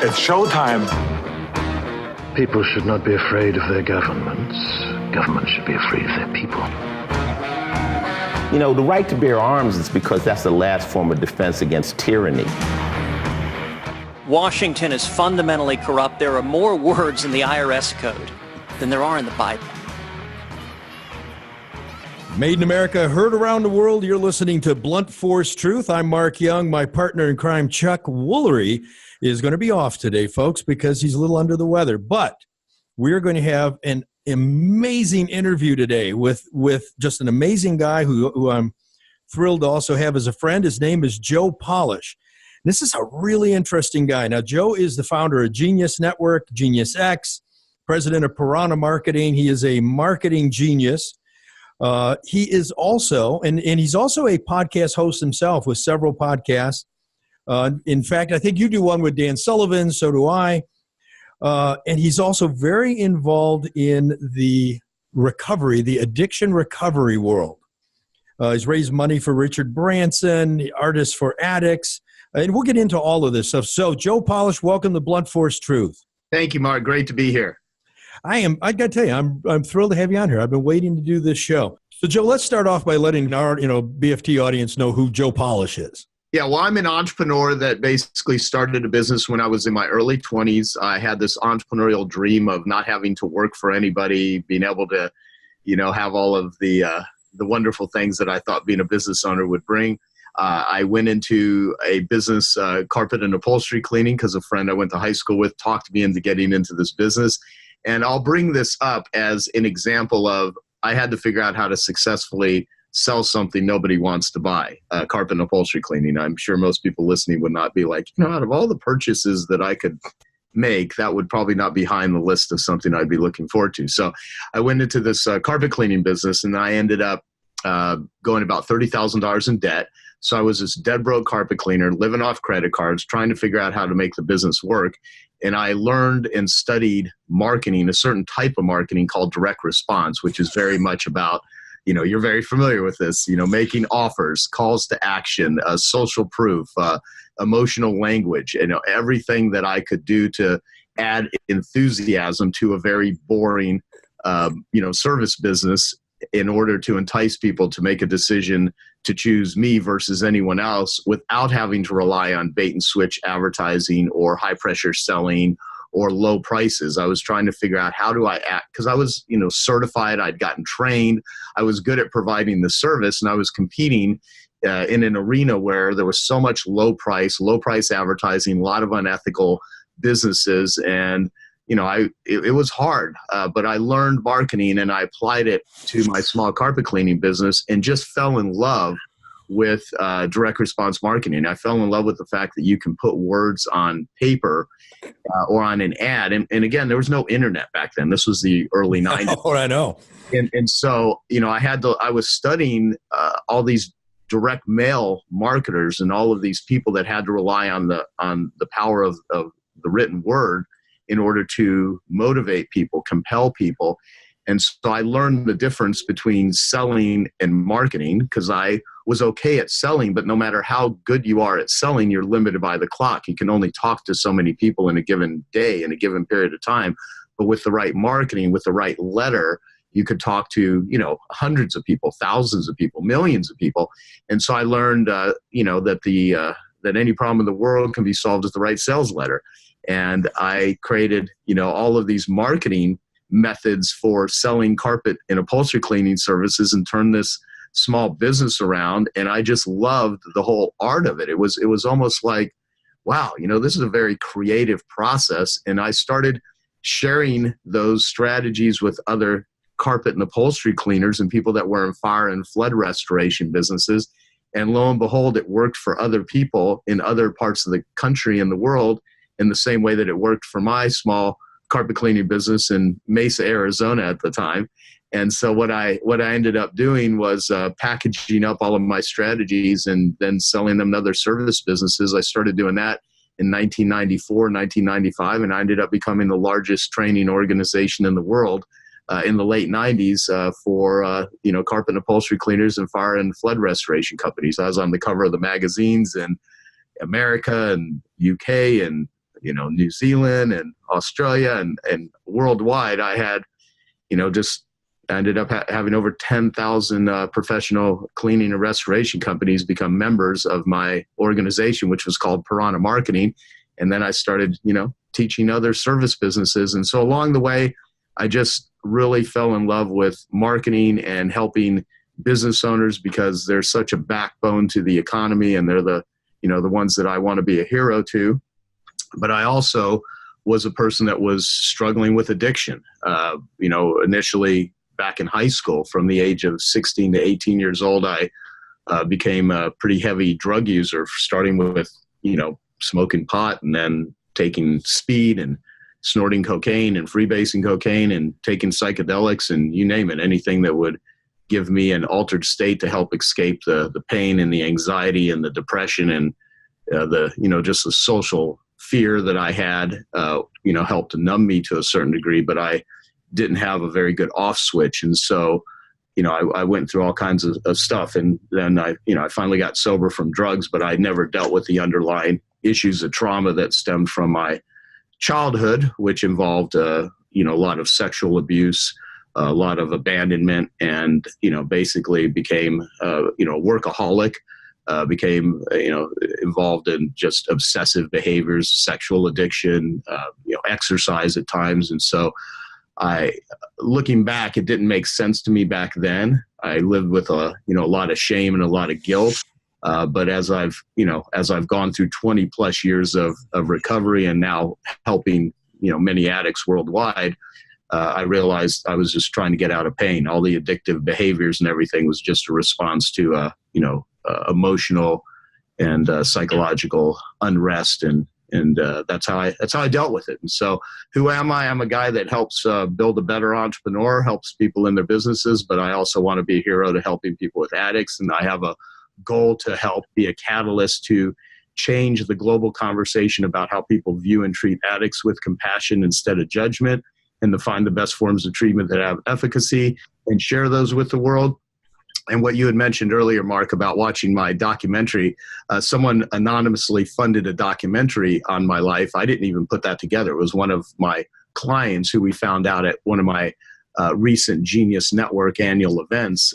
It's showtime. People should not be afraid of their governments. Governments should be afraid of their people. You know, the right to bear arms is because that's the last form of defense against tyranny. Washington is fundamentally corrupt. There are more words in the IRS code than there are in the Bible. Made in America, heard around the world. You're listening to Blunt Force Truth. I'm Mark Young. My partner in crime, Chuck Woolery, is going to be off today, folks, because he's a little under the weather. But we're going to have an amazing interview today with just an amazing guy who I'm thrilled to also have as a friend. His name is Joe Polish. This is a really interesting guy. Now, Joe is the founder of Genius Network, Genius X, president of Piranha Marketing. He is a marketing genius. He is also, and he's also a podcast host himself with several podcasts. In fact, I think you do one with Dan Sullivan, so do I. And he's also very involved in the recovery, the addiction recovery world. He's raised money for Richard Branson, the artist for Addicts, and we'll get into all of this stuff. So, Joe Polish, welcome to Blunt Force Truth. Thank you, Mark. Great to be here. I got to tell you, I'm thrilled to have you on here. I've been waiting to do this show. So, Joe, let's start off by letting our BFT audience know who Joe Polish is. Yeah, well, I'm an entrepreneur that basically started a business when I was in my early 20s. I had this entrepreneurial dream of not having to work for anybody, being able to, have all of the wonderful things that I thought being a business owner would bring. I went into a business, carpet and upholstery cleaning, because a friend I went to high school with talked me into getting into this business. And I'll bring this up as an example of I had to figure out how to successfully sell something nobody wants to buy, carpet and upholstery cleaning. I'm sure most people listening would not be like, out of all the purchases that I could make, that would probably not be high on the list of something I'd be looking forward to. So I went into this carpet cleaning business, and I ended up going about $30,000 in debt. So I was this dead broke carpet cleaner, living off credit cards, trying to figure out how to make the business work. And I learned and studied marketing, a certain type of marketing called direct response, which is very much about, you're very familiar with this, making offers, calls to action, social proof, emotional language, everything that I could do to add enthusiasm to a very boring, service business in order to entice people to make a decision to choose me versus anyone else without having to rely on bait and switch advertising or high pressure selling or low prices. I was trying to figure out how do I act, because I was, certified, I'd gotten trained, I was good at providing the service, and I was competing in an arena where there was so much low price advertising, a lot of unethical businesses, and it was hard, but I learned marketing and I applied it to my small carpet cleaning business and just fell in love with direct response marketing. I fell in love with the fact that you can put words on paper or on an ad. And again, there was no internet back then. This was the early 90s. Oh, I know. And so, I was studying all these direct mail marketers and all of these people that had to rely on the power of the written word in order to motivate people, compel people. And so I learned the difference between selling and marketing, because I was okay at selling, but no matter how good you are at selling, you're limited by the clock. You can only talk to so many people in a given day, in a given period of time. But with the right marketing, with the right letter, you could talk to, hundreds of people, thousands of people, millions of people. And so I learned, that any problem in the world can be solved with the right sales letter. And I created, all of these marketing methods for selling carpet and upholstery cleaning services and turned this small business around. And I just loved the whole art of it. It was almost like, wow, this is a very creative process. And I started sharing those strategies with other carpet and upholstery cleaners and people that were in fire and flood restoration businesses. And lo and behold, it worked for other people in other parts of the country and the world in the same way that it worked for my small carpet cleaning business in Mesa, Arizona at the time. And so what I ended up doing was packaging up all of my strategies and then selling them to other service businesses. I started doing that in 1994, 1995, and I ended up becoming the largest training organization in the world in the late 90s for carpet and upholstery cleaners and fire and flood restoration companies. I was on the cover of the magazines in America and UK and New Zealand and Australia and worldwide. I had, just ended up having over 10,000 professional cleaning and restoration companies become members of my organization, which was called Piranha Marketing. And then I started, teaching other service businesses. And so along the way, I just really fell in love with marketing and helping business owners because they're such a backbone to the economy, and they're the ones that I want to be a hero to. But I also was a person that was struggling with addiction. Initially back in high school, from the age of 16 to 18 years old, I became a pretty heavy drug user, starting with, smoking pot and then taking speed and snorting cocaine and freebasing cocaine and taking psychedelics and you name it, anything that would give me an altered state to help escape the pain and the anxiety and the depression and just the social fear that I had, helped to numb me to a certain degree, but I didn't have a very good off switch. And so, I went through all kinds of stuff, and then I finally got sober from drugs, but I never dealt with the underlying issues of trauma that stemmed from my childhood, which involved, a lot of sexual abuse, a lot of abandonment, and, basically became, a workaholic, became, involved in just obsessive behaviors, sexual addiction, exercise at times. And so looking back, it didn't make sense to me back then. I lived with a lot of shame and a lot of guilt. But as I've gone through 20 plus years of recovery and now helping, many addicts worldwide, I realized I was just trying to get out of pain. All the addictive behaviors and everything was just a response to, emotional and psychological unrest. And that's how I dealt with it. And so who am I? I'm a guy that helps build a better entrepreneur, helps people in their businesses, but I also want to be a hero to helping people with addicts. And I have a goal to help be a catalyst to change the global conversation about how people view and treat addicts with compassion instead of judgment, and to find the best forms of treatment that have efficacy and share those with the world. And what you had mentioned earlier, Mark, about watching my documentary, someone anonymously funded a documentary on my life. I didn't even put that together. It was one of my clients who we found out at one of my recent Genius Network annual events.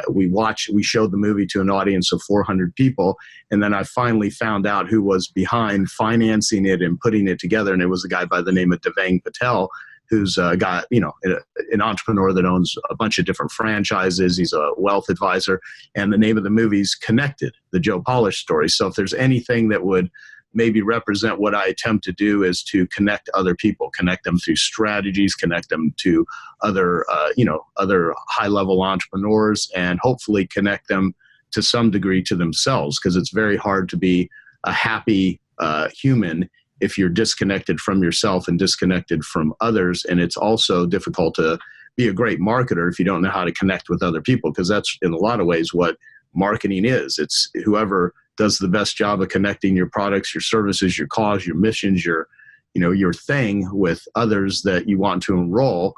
We showed the movie to an audience of 400 people. And then I finally found out who was behind financing it and putting it together. And it was a guy by the name of Devang Patel, who's got, an entrepreneur that owns a bunch of different franchises. He's a wealth advisor. And the name of the movie is Connected, the Joe Polish story. So if there's anything that would maybe represent what I attempt to do, is to connect other people, connect them through strategies, connect them to other high-level entrepreneurs, and hopefully connect them to some degree to themselves, because it's very hard to be a happy human if you're disconnected from yourself and disconnected from others. And it's also difficult to be a great marketer if you don't know how to connect with other people, because that's in a lot of ways what marketing is. It's whoever does the best job of connecting your products, your services, your cause, your missions, your thing with others that you want to enroll,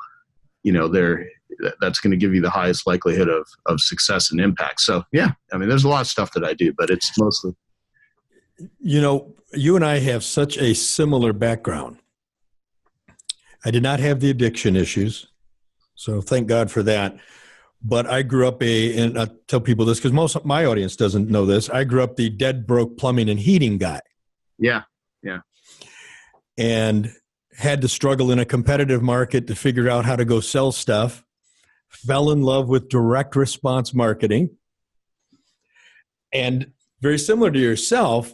that's going to give you the highest likelihood of success and impact. So yeah, there's a lot of stuff that I do, but it's mostly. You and I have such a similar background. I did not have the addiction issues, so thank God for that. But I grew up and I tell people this because most of my audience doesn't know this, I grew up the dead broke plumbing and heating guy. Yeah. And had to struggle in a competitive market to figure out how to go sell stuff. Fell in love with direct response marketing. And very similar to yourself,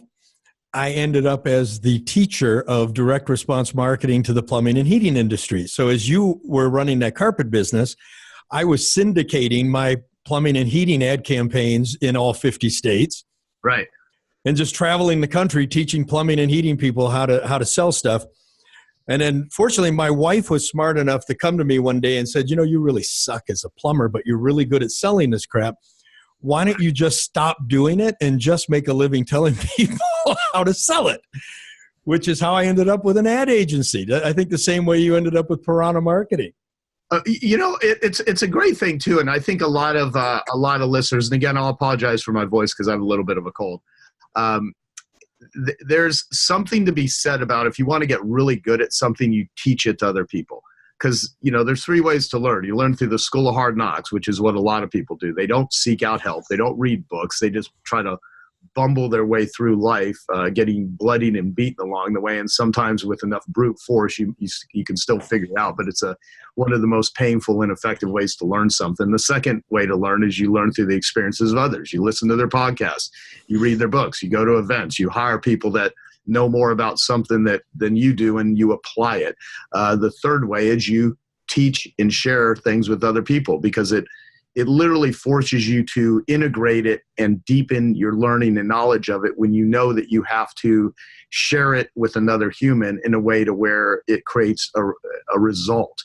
I ended up as the teacher of direct response marketing to the plumbing and heating industry. So as you were running that carpet business, I was syndicating my plumbing and heating ad campaigns in all 50 states. Right. And just traveling the country teaching plumbing and heating people how to sell stuff. And then fortunately, my wife was smart enough to come to me one day and said, you really suck as a plumber, but you're really good at selling this crap. Why don't you just stop doing it and just make a living telling people how to sell it? Which is how I ended up with an ad agency. I think the same way you ended up with Piranha Marketing. It's a great thing too, and I think a lot of listeners. And again, I'll apologize for my voice because I have a little bit of a cold. there's something to be said about if you want to get really good at something, you teach it to other people. Because, there's three ways to learn. You learn through the school of hard knocks, which is what a lot of people do. They don't seek out help. They don't read books. They just try to bumble their way through life, getting bloodied and beaten along the way. And sometimes with enough brute force, you can still figure it out. But it's one of the most painful and effective ways to learn something. The second way to learn is you learn through the experiences of others. You listen to their podcasts. You read their books. You go to events. You hire people that know more about something than you do, and you apply it. The third way is you teach and share things with other people, because it literally forces you to integrate it and deepen your learning and knowledge of it when you know that you have to share it with another human in a way to where it creates a result.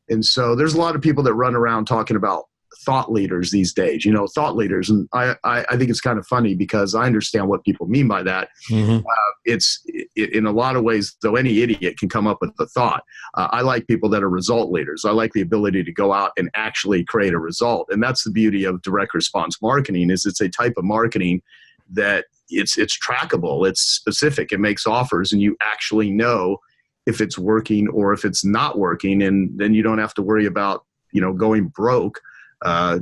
And so there's a lot of people that run around talking about thought leaders these days, thought leaders. And I think it's kind of funny, because I understand what people mean by that. Mm-hmm. It's in a lot of ways, though, any idiot can come up with a thought. I like people that are result leaders. I like the ability to go out and actually create a result. And that's the beauty of direct response marketing, is it's a type of marketing that it's trackable, it's specific, it makes offers, and you actually know if it's working or if it's not working. And then you don't have to worry about, going broke,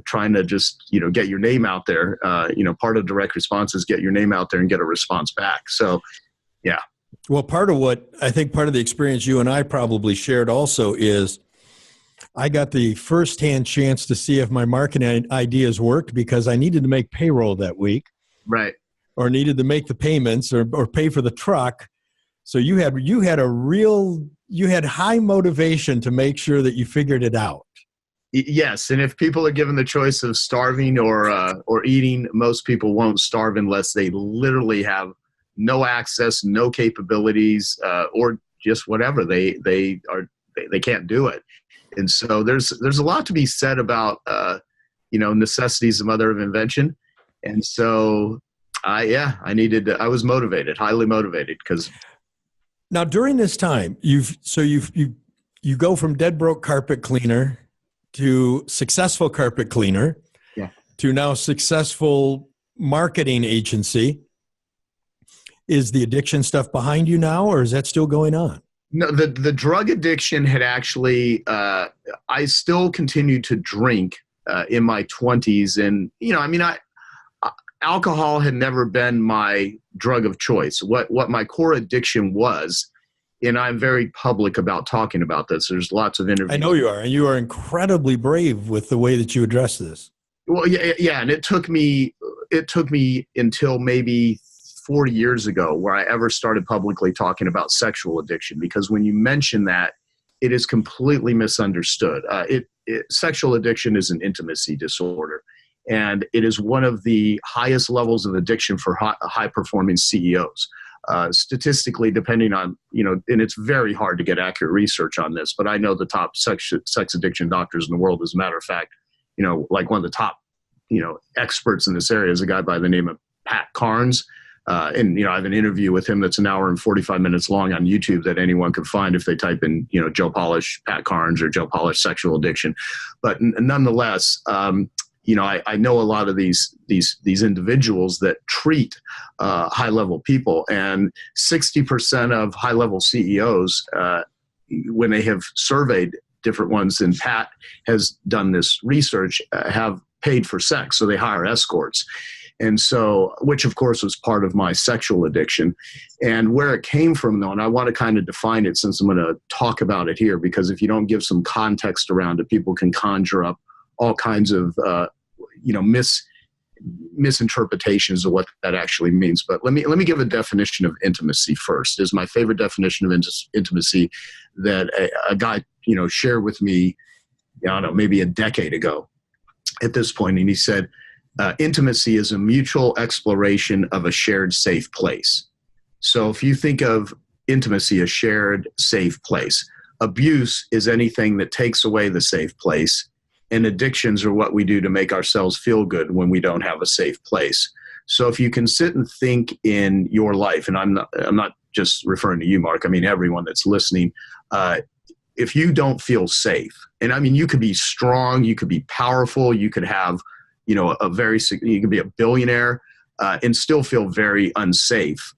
trying to just, get your name out there. Part of direct response is get your name out there and get a response back. So, yeah. Well, part of the experience you and I probably shared also is I got the firsthand chance to see if my marketing ideas worked, because I needed to make payroll that week. Right. Or needed to make the payments or pay for the truck. So you had high motivation to make sure that you figured it out. Yes, and if people are given the choice of starving or eating, most people won't starve unless they literally have no access, no capabilities, or just whatever. They can't do it. And so there's a lot to be said about necessities the mother of invention. And so I was motivated, highly motivated, because. Now during this time, you go from dead broke carpet cleaner to successful carpet cleaner, yeah, to now successful marketing agency. Is the addiction stuff behind you now, or is that still going on? No, the drug addiction had actually, I still continued to drink in my 20s. And, alcohol had never been my drug of choice. What my core addiction was, and I'm very public about talking about this. There's lots of interviews. I know you are, and you are incredibly brave with the way that you address this. Well, yeah, and it took me until maybe 40 years ago where I ever started publicly talking about sexual addiction, because when you mention that, it is completely misunderstood. Sexual addiction is an intimacy disorder, and it is one of the highest levels of addiction for high-performing CEOs. Statistically, depending on, and it's very hard to get accurate research on this, but I know the top sex addiction doctors in the world. As a matter of fact, like one of the top, experts in this area is a guy by the name of Pat Carnes. And I have an interview with him that's an hour and 45 minutes long on YouTube that anyone can find if they type in, Joe Polish, Pat Carnes, or Joe Polish sexual addiction. But nonetheless, I know a lot of these individuals that treat high-level people, and 60% of high-level CEOs, when they have surveyed different ones, and Pat has done this research, have paid for sex, so they hire escorts. And so, which of course was part of my sexual addiction. And where it came from, though, and I want to kind of define it since I'm going to talk about it here, because if you don't give some context around it, people can conjure up all kinds of, misinterpretations of what that actually means. But let me give a definition of intimacy first. Is my favorite definition of intimacy that a guy, shared with me, I don't know, maybe a decade ago at this point. And he said, intimacy is a mutual exploration of a shared safe place. So if you think of intimacy, a shared safe place, abuse is anything that takes away the safe place, and addictions are what we do to make ourselves feel good when we don't have a safe place. So if you can sit and think in your life, and I'm not just referring to you, Mark, I mean everyone that's listening, if you don't feel safe, and I mean you could be strong, you could be powerful, you could have you could be a billionaire, and still feel very unsafe,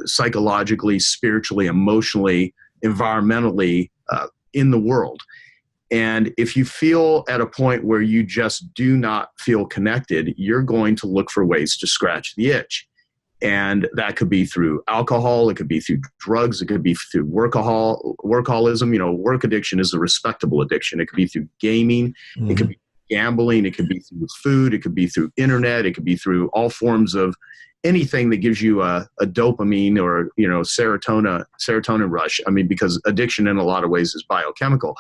psychologically, spiritually, emotionally, environmentally, in the world. And if you feel at a point where you just do not feel connected, you're going to look for ways to scratch the itch. And that could be through alcohol, it could be through drugs, it could be through workaholism. You know, work addiction is a respectable addiction. It could be through gaming, it could be gambling, it could be through food, it could be through internet, it could be through all forms of anything that gives you a dopamine or, you know, serotonin rush. I mean, because addiction in a lot of ways is biochemical.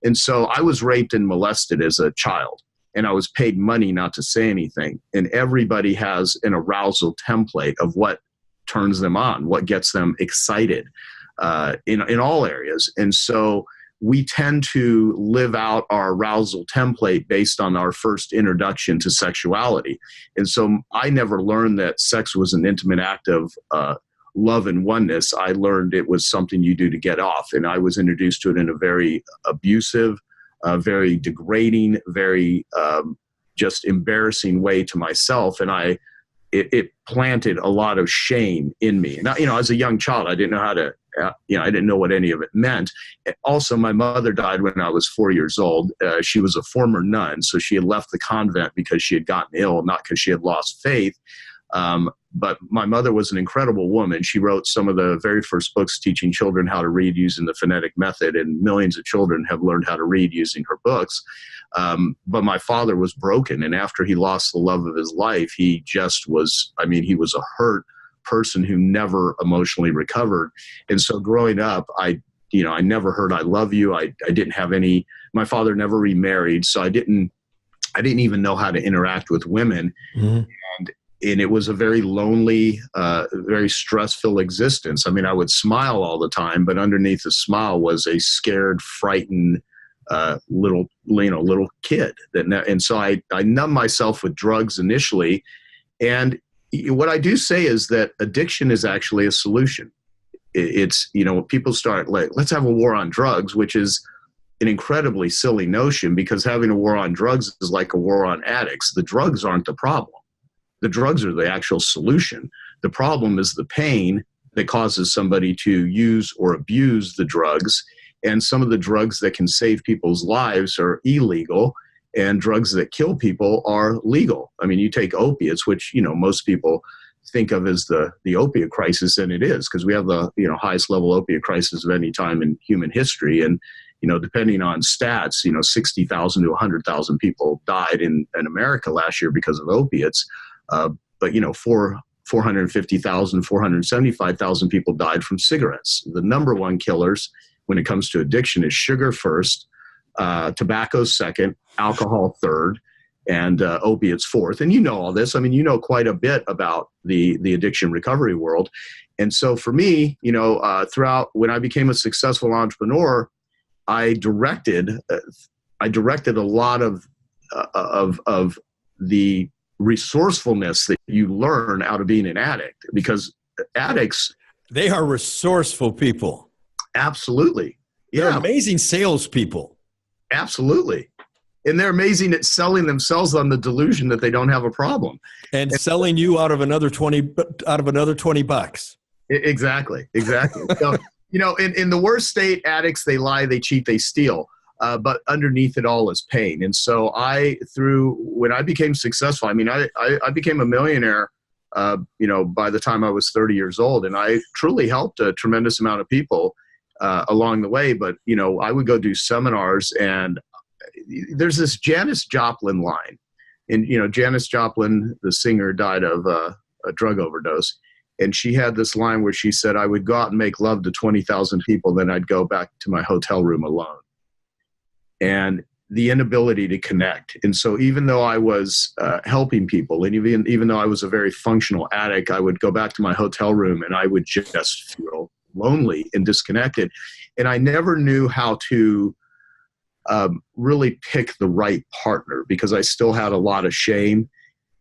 And so I was raped and molested as a child, and I was paid money not to say anything. And everybody has an arousal template of what turns them on, what gets them excited in all areas. And so we tend to live out our arousal template based on our first introduction to sexuality. And so I never learned that sex was an intimate act of love and oneness. I learned it was something you do to get off. And I was introduced to it in a very abusive, very degrading, very just embarrassing way to myself. And it planted a lot of shame in me. And, you know, as a young child, I didn't know how to, I didn't know what any of it meant. Also, my mother died when I was 4 years old. She was a former nun, so she had left the convent because she had gotten ill, not because she had lost faith. But my mother was an incredible woman. She wrote some of the very first books teaching children how to read using the phonetic method, and millions of children have learned how to read using her books. But my father was broken, and after he lost the love of his life, he just was, he was a hurt person who never emotionally recovered. And so growing up, I never heard "I love you." I didn't have any. My father never remarried, so I didn't even know how to interact with women. Mm-hmm. And it was a very lonely, very stressful existence. I would smile all the time, but underneath the smile was a scared, frightened little kid. And so I numbed myself with drugs initially. And what I do say is that addiction is actually a solution. It's, people start like, let's have a war on drugs, which is an incredibly silly notion, because having a war on drugs is like a war on addicts. The drugs aren't the problem. The drugs are the actual solution. The problem is the pain that causes somebody to use or abuse the drugs. And some of the drugs that can save people's lives are illegal, and drugs that kill people are legal. You take opiates, which, most people think of as the opiate crisis, and it is, because we have the, highest level opiate crisis of any time in human history. And, depending on stats, 60,000 to 100,000 people died in America last year because of opiates. But 450,000, 475,000 people died from cigarettes. The number one killers when it comes to addiction is sugar first, tobacco second, alcohol third, and opiates fourth. And all this. Quite a bit about the addiction recovery world. And so for me, throughout when I became a successful entrepreneur, I directed a lot of the resourcefulness that you learn out of being an addict, because addicts, they are resourceful people. Absolutely. They're amazing salespeople. Absolutely. And they're amazing at selling themselves on the delusion that they don't have a problem. And selling you out of another $20. Exactly. So, in the worst state, addicts, they lie, they cheat, they steal. But underneath it all is pain. And so when I became successful, I became a millionaire, by the time I was 30 years old. And I truly helped a tremendous amount of people along the way. But, I would go do seminars, and there's this Janis Joplin line. And, Janis Joplin, the singer, died of a drug overdose. And she had this line where she said, "I would go out and make love to 20,000 people, then I'd go back to my hotel room alone." And the inability to connect. And so even though I was helping people, and even though I was a very functional addict, I would go back to my hotel room and I would just feel lonely and disconnected. And I never knew how to really pick the right partner, because I still had a lot of shame.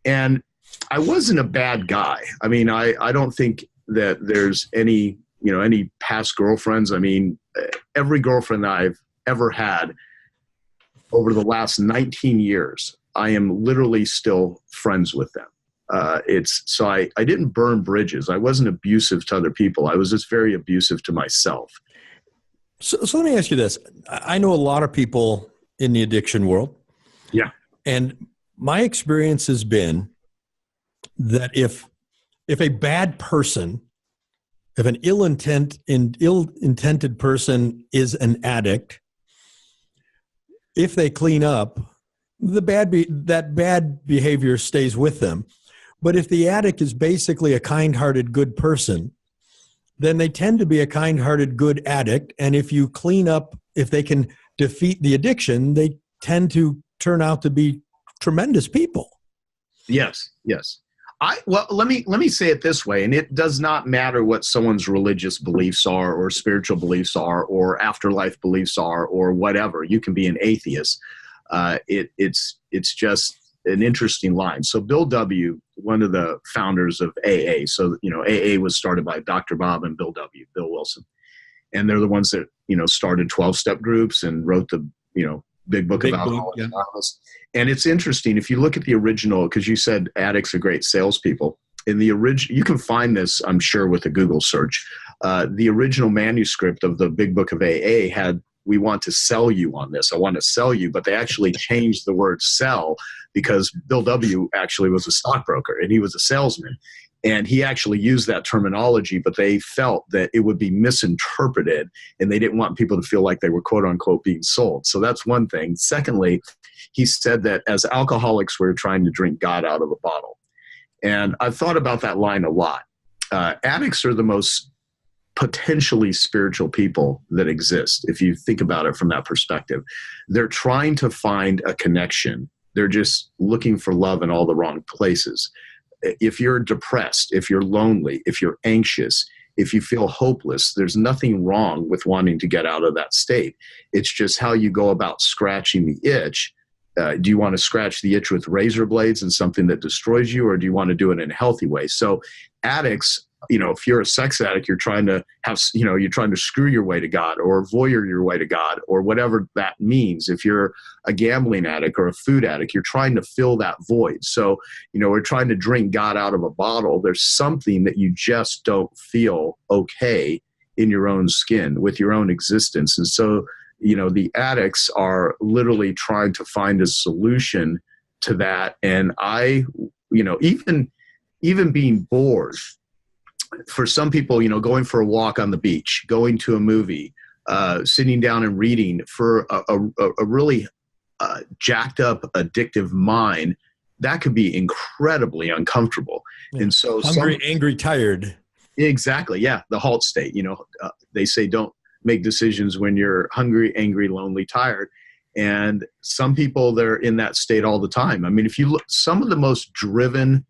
And I wasn't a bad guy. I don't think that there's any past girlfriends. Every girlfriend that I've ever had over the last 19 years, I am literally still friends with them. I didn't burn bridges. I wasn't abusive to other people. I was just very abusive to myself. So let me ask you this. I know a lot of people in the addiction world. Yeah. And my experience has been that if a bad person, if an ill-intended person is an addict, if they clean up, that bad behavior stays with them. But if the addict is basically a kind-hearted, good person, then they tend to be a kind-hearted, good addict. And if you clean up, if they can defeat the addiction, they tend to turn out to be tremendous people. Yes. Well, let me say it this way, and it does not matter what someone's religious beliefs are or spiritual beliefs are or afterlife beliefs are or whatever. You can be an atheist. It's just an interesting line. So Bill W., one of the founders of AA. So, AA was started by Dr. Bob and Bill W., Bill Wilson. And they're the ones that, started 12-step groups and wrote the, big book of Alcoholics Anonymous. And it's interesting, if you look at the original, because you said addicts are great salespeople. In the original, you can find this, I'm sure, with a Google search. The original manuscript of the big book of AA had, "We want to sell you on this. I want to sell you." But they actually changed the word "sell" because Bill W. actually was a stockbroker and he was a salesman. And he actually used that terminology, but they felt that it would be misinterpreted and they didn't want people to feel like they were, quote unquote, being sold. So that's one thing. Secondly, he said that as alcoholics, we're trying to drink God out of a bottle. And I've thought about that line a lot. Addicts are the most potentially spiritual people that exist, if you think about it from that perspective. They're trying to find a connection. They're just looking for love in all the wrong places. If you're depressed, if you're lonely, if you're anxious, if you feel hopeless, there's nothing wrong with wanting to get out of that state. It's just how you go about scratching the itch. Do you want to scratch the itch with razor blades and something that destroys you, or do you want to do it in a healthy way? So addicts, if you're a sex addict, you're trying to you're trying to screw your way to God or voyeur your way to God or whatever that means. If you're a gambling addict or a food addict, you're trying to fill that void. So, we're trying to drink God out of a bottle. There's something that you just don't feel okay in your own skin with your own existence. And so, the addicts are literally trying to find a solution to that. And even being bored, for some people, going for a walk on the beach, going to a movie, sitting down and reading, for a really jacked up, addictive mind, that could be incredibly uncomfortable. Yeah. And so hungry, angry, tired. Exactly. Yeah. The halt state, they say don't make decisions when you're hungry, angry, lonely, tired. And some people, they're in that state all the time. I mean, if you look, some of the most driven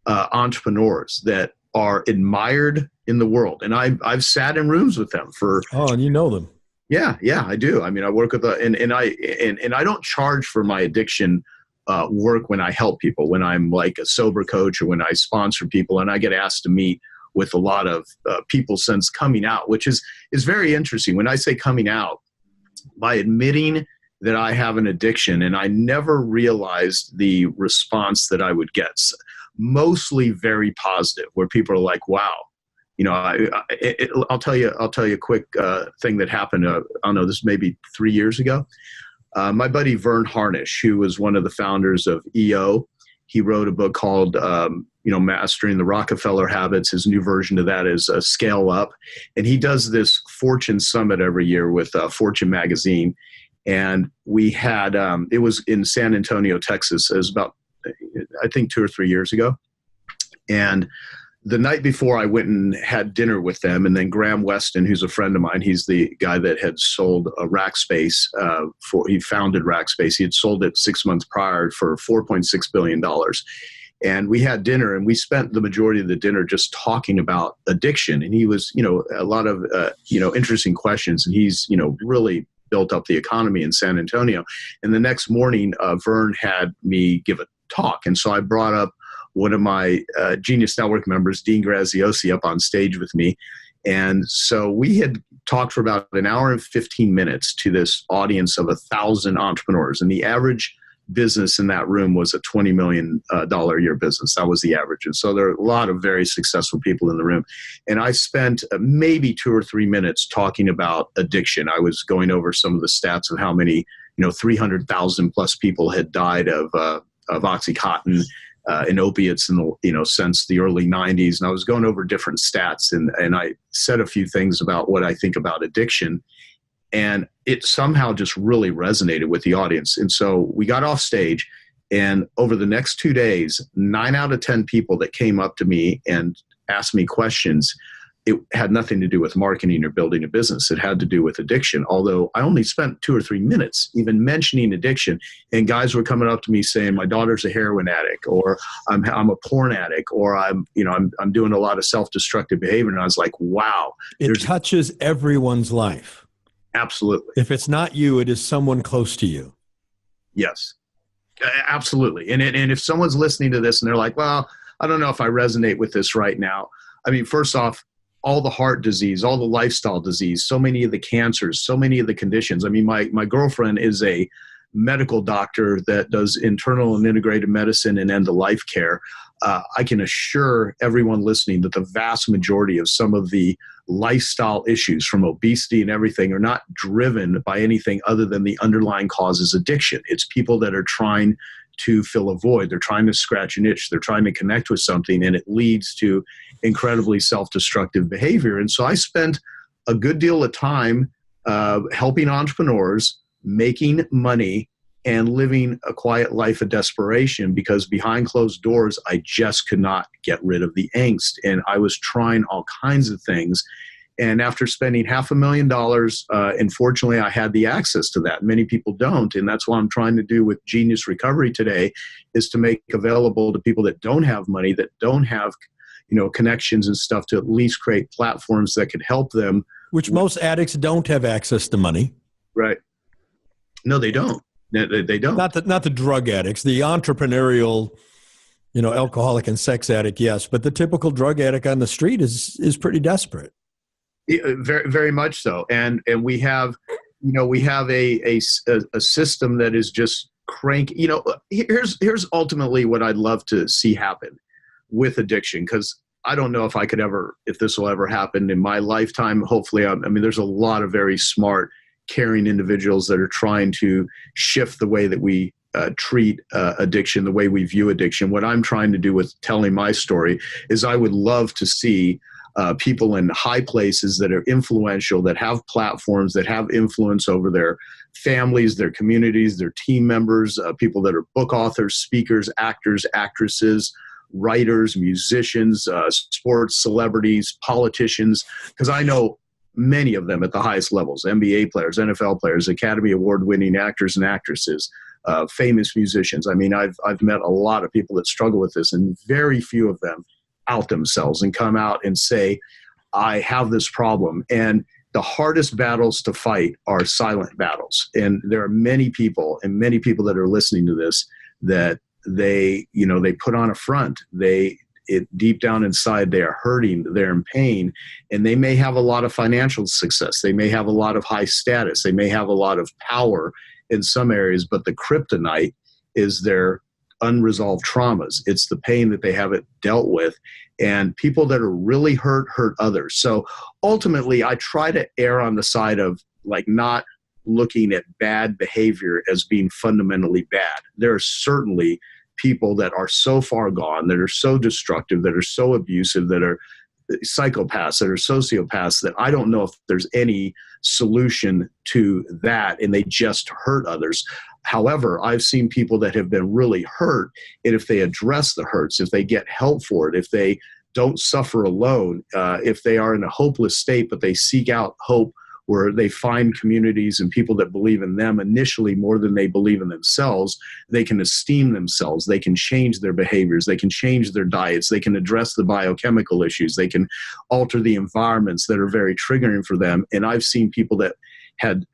entrepreneurs that are admired in the world, and I've sat in rooms with them for. Oh, and you know them. Yeah, I do. I mean, I work with and I don't charge for my addiction work when I help people, when I'm like a sober coach or when I sponsor people, and I get asked to meet with a lot of people since coming out, which is very interesting. When I say coming out, by admitting that I have an addiction, and I never realized the response that I would get. Mostly very positive, where people are like, "Wow, I'll tell you a quick thing that happened. I don't know, this maybe 3 years ago. My buddy Vern Harnish, who was one of the founders of EO, he wrote a book called Mastering the Rockefeller Habits. His new version of that is Scale Up, and he does this Fortune Summit every year with Fortune magazine. And we had it was in San Antonio, Texas. It was about, I think, 2 or 3 years ago. And the night before, I went and had dinner with them. And then Graham Weston, who's a friend of mine, he's the guy that had sold Rackspace. He founded Rackspace. He had sold it 6 months prior for $4.6 billion. And we had dinner, and we spent the majority of the dinner just talking about addiction. And he was, a lot of, interesting questions. And he's, really built up the economy in San Antonio. And the next morning, Vern had me give a talk. And so I brought up one of my Genius Network members, Dean Graziosi, up on stage with me. And so we had talked for about an hour and 15 minutes to this audience of 1,000 entrepreneurs. And the average business in that room was a $20 million a year business. That was the average. And so there are a lot of very successful people in the room. And I spent maybe 2 or 3 minutes talking about addiction. I was going over some of the stats of how many, 300,000 plus people had died of Oxycontin and opiates since the early 90s. And I was going over different stats, and I said a few things about what I think about addiction. And it somehow just really resonated with the audience. And so we got off stage, and over the next 2 days, 9 out of 10 people that came up to me and asked me questions, it had nothing to do with marketing or building a business. It had to do with addiction. Although I only spent 2 or 3 minutes even mentioning addiction, and guys were coming up to me saying, my daughter's a heroin addict, or I'm a porn addict, or I'm doing a lot of self-destructive behavior. And I was like, wow. It touches everyone's life. Absolutely. If it's not you, it is someone close to you. Yes, absolutely. And if someone's listening to this and they're like, well, I don't know if I resonate with this right now. I mean, first off, all the heart disease, all the lifestyle disease, so many of the cancers, so many of the conditions. I mean, my girlfriend is a medical doctor that does internal and integrated medicine and end-of-life care. I can assure everyone listening that the vast majority of some of the lifestyle issues, from obesity and everything, are not driven by anything other than the underlying causes addiction. It's people that are trying to fill a void. They're trying to scratch an itch. They're trying to connect with something, and it leads to incredibly self-destructive behavior. And so I spent a good deal of time helping entrepreneurs, making money, and living a quiet life of desperation, because behind closed doors, I just could not get rid of the angst. And I was trying all kinds of things. And after spending $500,000, unfortunately, I had the access to that. Many people don't. And that's what I'm trying to do with Genius Recovery today, is to make available to people that don't have money, that don't have connections and stuff, to at least create platforms that could help them. Which most addicts don't have access to money. Right. No, they don't. They don't. Not the drug addicts, the entrepreneurial, alcoholic and sex addict, yes. But the typical drug addict on the street is pretty desperate. Very, very much so. And we have, a system that is just crank. Here's ultimately what I'd love to see happen with addiction, because I don't know if this will ever happen in my lifetime. Hopefully, there's a lot of very smart, caring individuals that are trying to shift the way that we treat addiction, the way we view addiction. What I'm trying to do with telling my story is I would love to see people in high places that are influential, that have platforms, that have influence over their families, their communities, their team members, people that are book authors, speakers, actors, actresses, writers, musicians, sports celebrities, politicians, because I know many of them at the highest levels: NBA players, NFL players, Academy Award-winning actors and actresses, famous musicians. I've met a lot of people that struggle with this, and very few of them out themselves and come out and say, I have this problem. And the hardest battles to fight are silent battles. And there are many people that are listening to this that they put on a front. Deep down inside, they are hurting, they're in pain, and they may have a lot of financial success. They may have a lot of high status. They may have a lot of power in some areas, but the kryptonite is their unresolved traumas. It's the pain that they haven't dealt with. And people that are really hurt others. So ultimately, I try to err on the side of not looking at bad behavior as being fundamentally bad. There are certainly people that are so far gone, that are so destructive, that are so abusive, that are psychopaths, that are sociopaths, that I don't know if there's any solution to that, and they just hurt others. However, I've seen people that have been really hurt, and if they address the hurts, if they get help for it, if they don't suffer alone, if they are in a hopeless state, but they seek out hope where they find communities and people that believe in them initially more than they believe in themselves, they can esteem themselves, they can change their behaviors, they can change their diets, they can address the biochemical issues, they can alter the environments that are very triggering for them. And I've seen people that had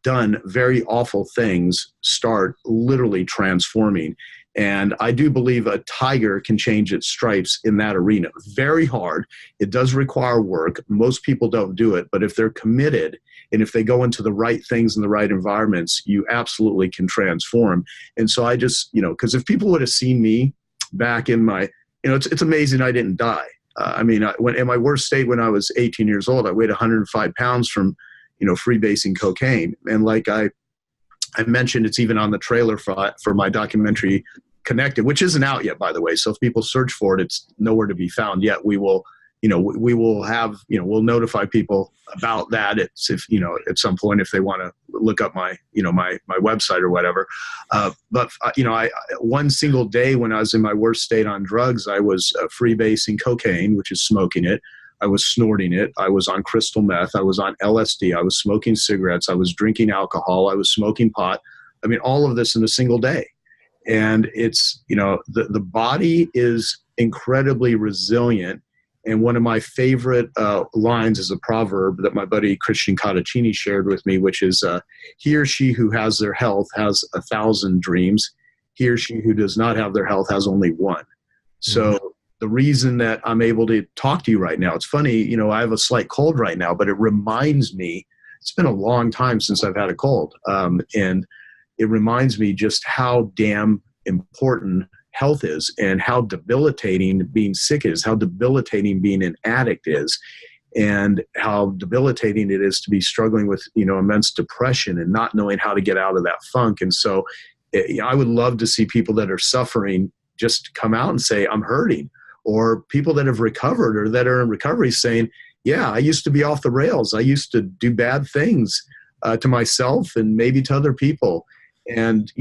done very awful things start literally transforming. And I do believe a tiger can change its stripes in that arena. Very hard. It does require work. Most people don't do it, but if they're committed and if they go into the right things in the right environments, you absolutely can transform. And so I just, because if people would have seen me back in my, it's amazing I didn't die. When in my worst state when I was 18 years old, I weighed 105 pounds from, freebasing cocaine. And like I mentioned, it's even on the trailer for my documentary Connected, which isn't out yet, by the way. So if people search for it, it's nowhere to be found yet. We will, we will have, we'll notify people about that. It's if, at some point, if they want to look up my, my website or whatever. But one single day when I was in my worst state on drugs, I was freebasing cocaine, which is smoking it. I was snorting it. I was on crystal meth. I was on LSD. I was smoking cigarettes. I was drinking alcohol. I was smoking pot. All of this in a single day. And it's, the body is incredibly resilient. And one of my favorite lines is a proverb that my buddy Christian Cottaccini shared with me, which is, he or she who has their health has 1,000 dreams. He or she who does not have their health has only one. So the reason that I'm able to talk to you right now, it's funny, I have a slight cold right now, but it reminds me, it's been a long time since I've had a cold. And it reminds me just how damn important health is and how debilitating being sick is, how debilitating being an addict is, and how debilitating it is to be struggling with, immense depression and not knowing how to get out of that funk. And so I would love to see people that are suffering just come out and say, I'm hurting, or people that have recovered or that are in recovery saying, yeah, I used to be off the rails. I used to do bad things to myself and maybe to other people. And,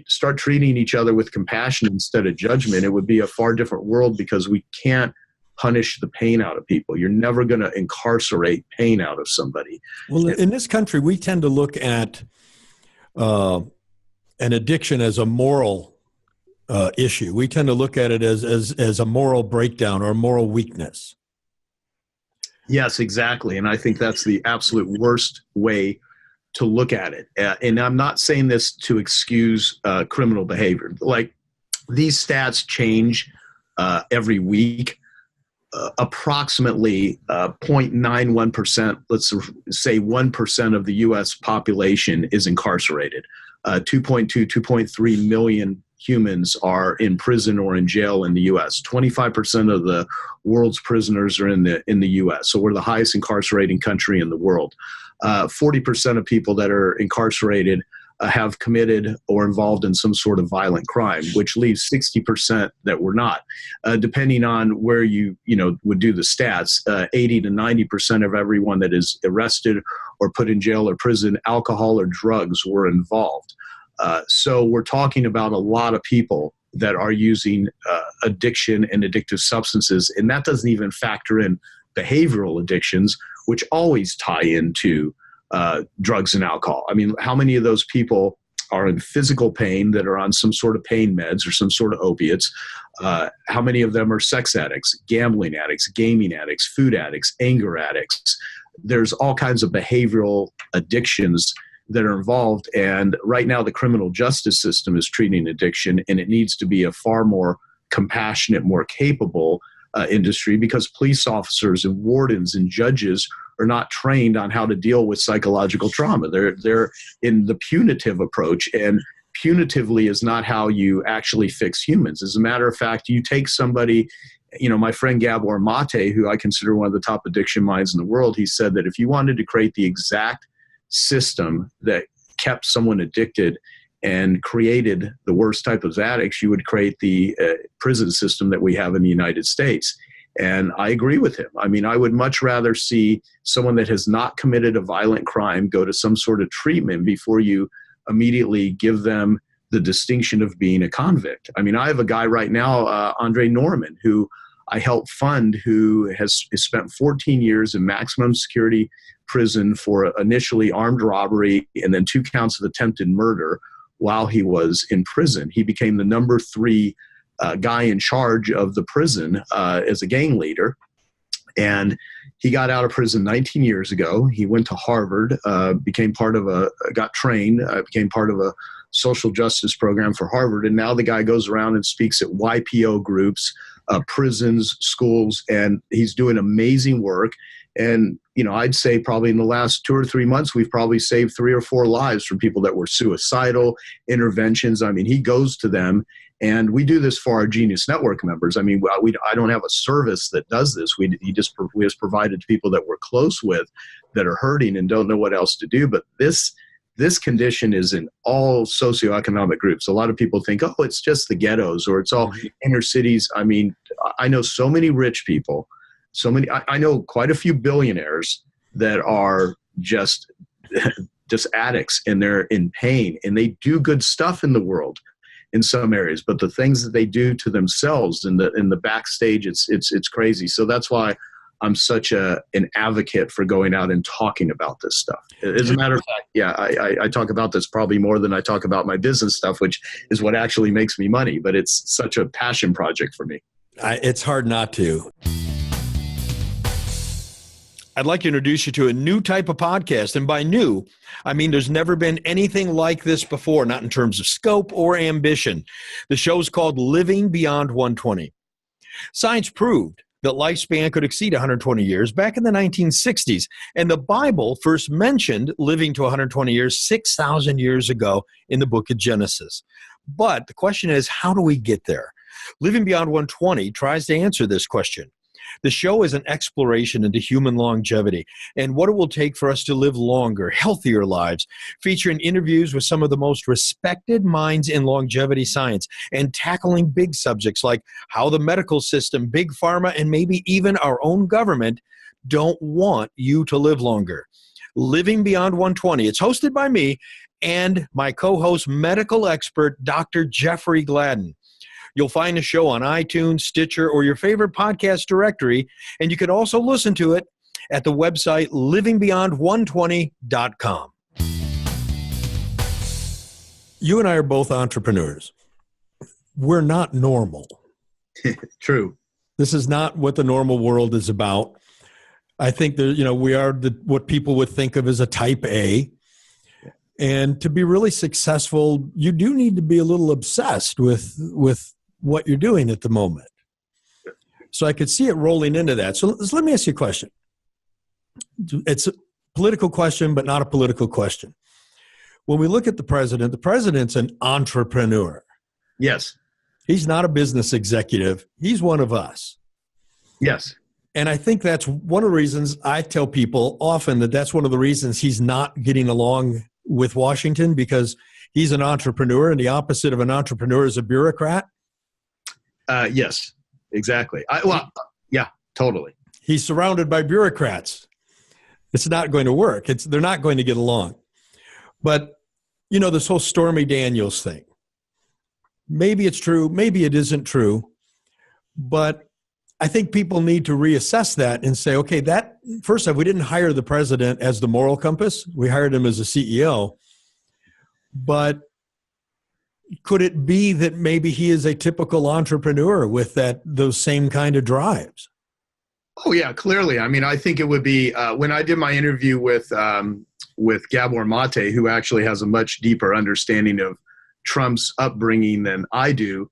start treating each other with compassion instead of judgment. It would be a far different world because we can't punish the pain out of people. You're never going to incarcerate pain out of somebody. Well, in this country, we tend to look at an addiction as a moral issue. We tend to look at it as a moral breakdown or a moral weakness. Yes, exactly. And I think that's the absolute worst way to look at it. And I'm not saying this to excuse criminal behavior. Like, these stats change every week. Approximately 0.91%, let's say 1% of the U.S. population is incarcerated. 2.3 million humans are in prison or in jail in the U.S. 25% of the world's prisoners are in the U.S. So we're the highest incarcerating country in the world. 40% of people that are incarcerated have committed or involved in some sort of violent crime, which leaves 60% that were not. Depending on where you would do the stats, 80 to 90% of everyone that is arrested or put in jail or prison, alcohol or drugs were involved. So we're talking about a lot of people that are using addiction and addictive substances, and that doesn't even factor in behavioral addictions, which always tie into drugs and alcohol. How many of those people are in physical pain that are on some sort of pain meds or some sort of opiates? How many of them are sex addicts, gambling addicts, gaming addicts, food addicts, anger addicts? There's all kinds of behavioral addictions that are involved. And right now the criminal justice system is treating addiction, and it needs to be a far more compassionate, more capable industry, because police officers and wardens and judges are not trained on how to deal with psychological trauma. They're in the punitive approach, and punitively is not how you actually fix humans. As a matter of fact, you take somebody, my friend Gabor Mate, who I consider one of the top addiction minds in the world, he said that if you wanted to create the exact system that kept someone addicted and created the worst type of addicts, you would create the prison system that we have in the United States. And I agree with him. I would much rather see someone that has not committed a violent crime go to some sort of treatment before you immediately give them the distinction of being a convict. I have a guy right now, Andre Norman, who I helped fund, who has spent 14 years in maximum security prison for initially armed robbery and then 2 counts of attempted murder while he was in prison. He became the number 3 guy in charge of the prison as a gang leader. And he got out of prison 19 years ago. He went to Harvard, became part of got trained, became part of a social justice program for Harvard. And now the guy goes around and speaks at YPO groups, prisons, schools, and he's doing amazing work. And, I'd say probably in the last 2 or 3 months, we've probably saved 3 or 4 lives from people that were suicidal, interventions. I mean, he goes to them. And we do this for our Genius Network members. I mean, I don't have a service that does this. We just provide it to people that we're close with that are hurting and don't know what else to do. But this condition is in all socioeconomic groups. A lot of people think, oh, it's just the ghettos or it's all inner cities. I mean, I know so many rich people, I know quite a few billionaires that are just addicts, and they're in pain, and they do good stuff in the world in some areas, but the things that they do to themselves in the backstage, it's crazy. So that's why I'm such an advocate for going out and talking about this stuff. As a matter of fact, yeah, I talk about this probably more than I talk about my business stuff, which is what actually makes me money, but it's such a passion project for me. It's hard not to. I'd like to introduce you to a new type of podcast. And by new, I mean there's never been anything like this before, not in terms of scope or ambition. The show's called Living Beyond 120. Science proved that lifespan could exceed 120 years back in the 1960s. And the Bible first mentioned living to 120 years 6,000 years ago in the book of Genesis. But the question is, how do we get there? Living Beyond 120 tries to answer this question. The show is an exploration into human longevity and what it will take for us to live longer, healthier lives, featuring interviews with some of the most respected minds in longevity science and tackling big subjects like how the medical system, big pharma, and maybe even our own government don't want you to live longer. Living Beyond 120. It's hosted by me and my co-host, medical expert, Dr. Jeffrey Gladden. You'll find the show on iTunes, Stitcher, or your favorite podcast directory, and you can also listen to it at the website livingbeyond120.com. You and I are both entrepreneurs. We're not normal. True. This is not what the normal world is about. I think that, we are what people would think of as a type A. And to be really successful, you do need to be a little obsessed with what you're doing at the moment. So I could see it rolling into that. So let me ask you a question. It's a political question, but not a political question. When we look at the president's an entrepreneur. Yes. He's not a business executive. He's one of us. Yes. And I think that's one of the reasons I tell people often that's one of the reasons he's not getting along with Washington, because he's an entrepreneur, and the opposite of an entrepreneur is a bureaucrat. Yes, exactly. Yeah, totally. He's surrounded by bureaucrats. It's not going to work. They're not going to get along. But, this whole Stormy Daniels thing, maybe it's true, maybe it isn't true, but I think people need to reassess that and say, okay, first off, we didn't hire the president as the moral compass. We hired him as a CEO. But could it be that maybe he is a typical entrepreneur with those same kind of drives? Oh, yeah, clearly. I mean, I think it would be when I did my interview with Gabor Mate, who actually has a much deeper understanding of Trump's upbringing than I do.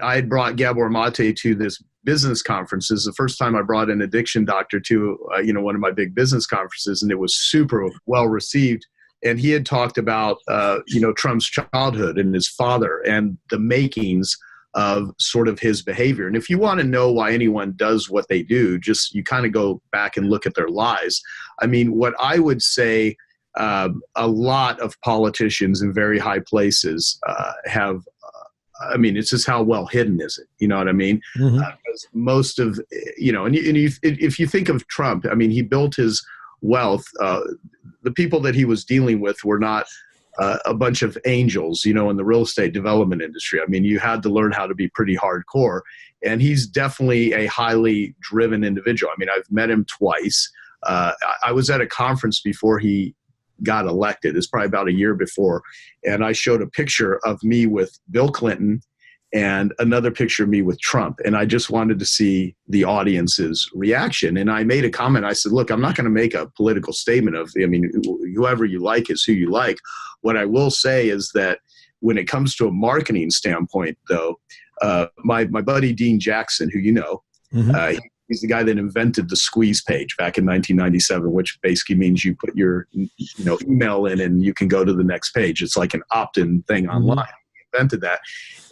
I had brought Gabor Mate to this business conference. This is the first time I brought an addiction doctor to one of my big business conferences, and it was super well received. And he had talked about, Trump's childhood and his father and the makings of sort of his behavior. And if you want to know why anyone does what they do, you kind of go back and look at their lives. I mean, what I would say, a lot of politicians in very high places have, it's just how well hidden is it? You know what I mean? Mm-hmm. Most of, if you think of Trump, I mean, he built his wealth. The people that he was dealing with were not a bunch of angels, in the real estate development industry. I mean, you had to learn how to be pretty hardcore. And he's definitely a highly driven individual. I mean, I've met him twice. I was at a conference before he got elected. It's probably about a year before. And I showed a picture of me with Bill Clinton and another picture of me with Trump. And I just wanted to see the audience's reaction. And I made a comment. I said, look, I'm not going to make a political statement of, I mean, whoever you like is who you like. What I will say is that when it comes to a marketing standpoint, though, my buddy Dean Jackson, who you know, he's the guy that invented the squeeze page back in 1997, which basically means you put your email in and you can go to the next page. It's like an opt-in thing online. He invented that.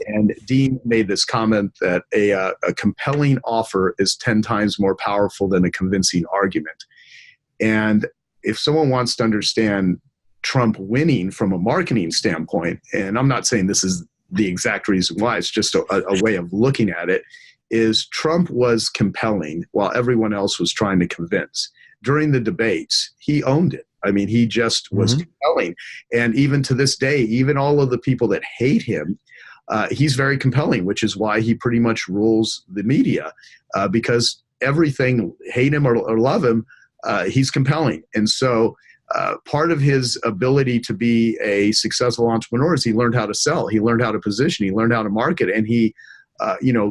And Dean made this comment that a compelling offer is 10 times more powerful than a convincing argument. And if someone wants to understand Trump winning from a marketing standpoint, and I'm not saying this is the exact reason why, it's just a way of looking at it, is Trump was compelling while everyone else was trying to convince. During the debates, he owned it. I mean, he just was compelling. And even to this day, even all of the people that hate him, he's very compelling, which is why he pretty much rules the media, because everything, hate him or love him, he's compelling. And so part of his ability to be a successful entrepreneur is he learned how to sell, he learned how to position, he learned how to market, and he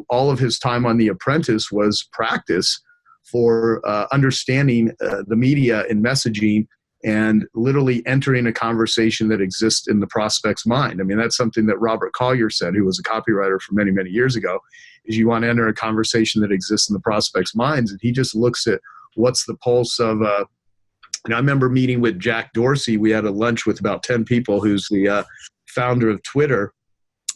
all of his time on The Apprentice was practice for understanding the media and messaging and literally entering a conversation that exists in the prospect's mind. I mean, that's something that Robert Collier said, who was a copywriter for many, many years ago, is you want to enter a conversation that exists in the prospect's minds. And he just looks at what's the pulse of, and I remember meeting with Jack Dorsey. We had a lunch with about 10 people, who's the founder of Twitter.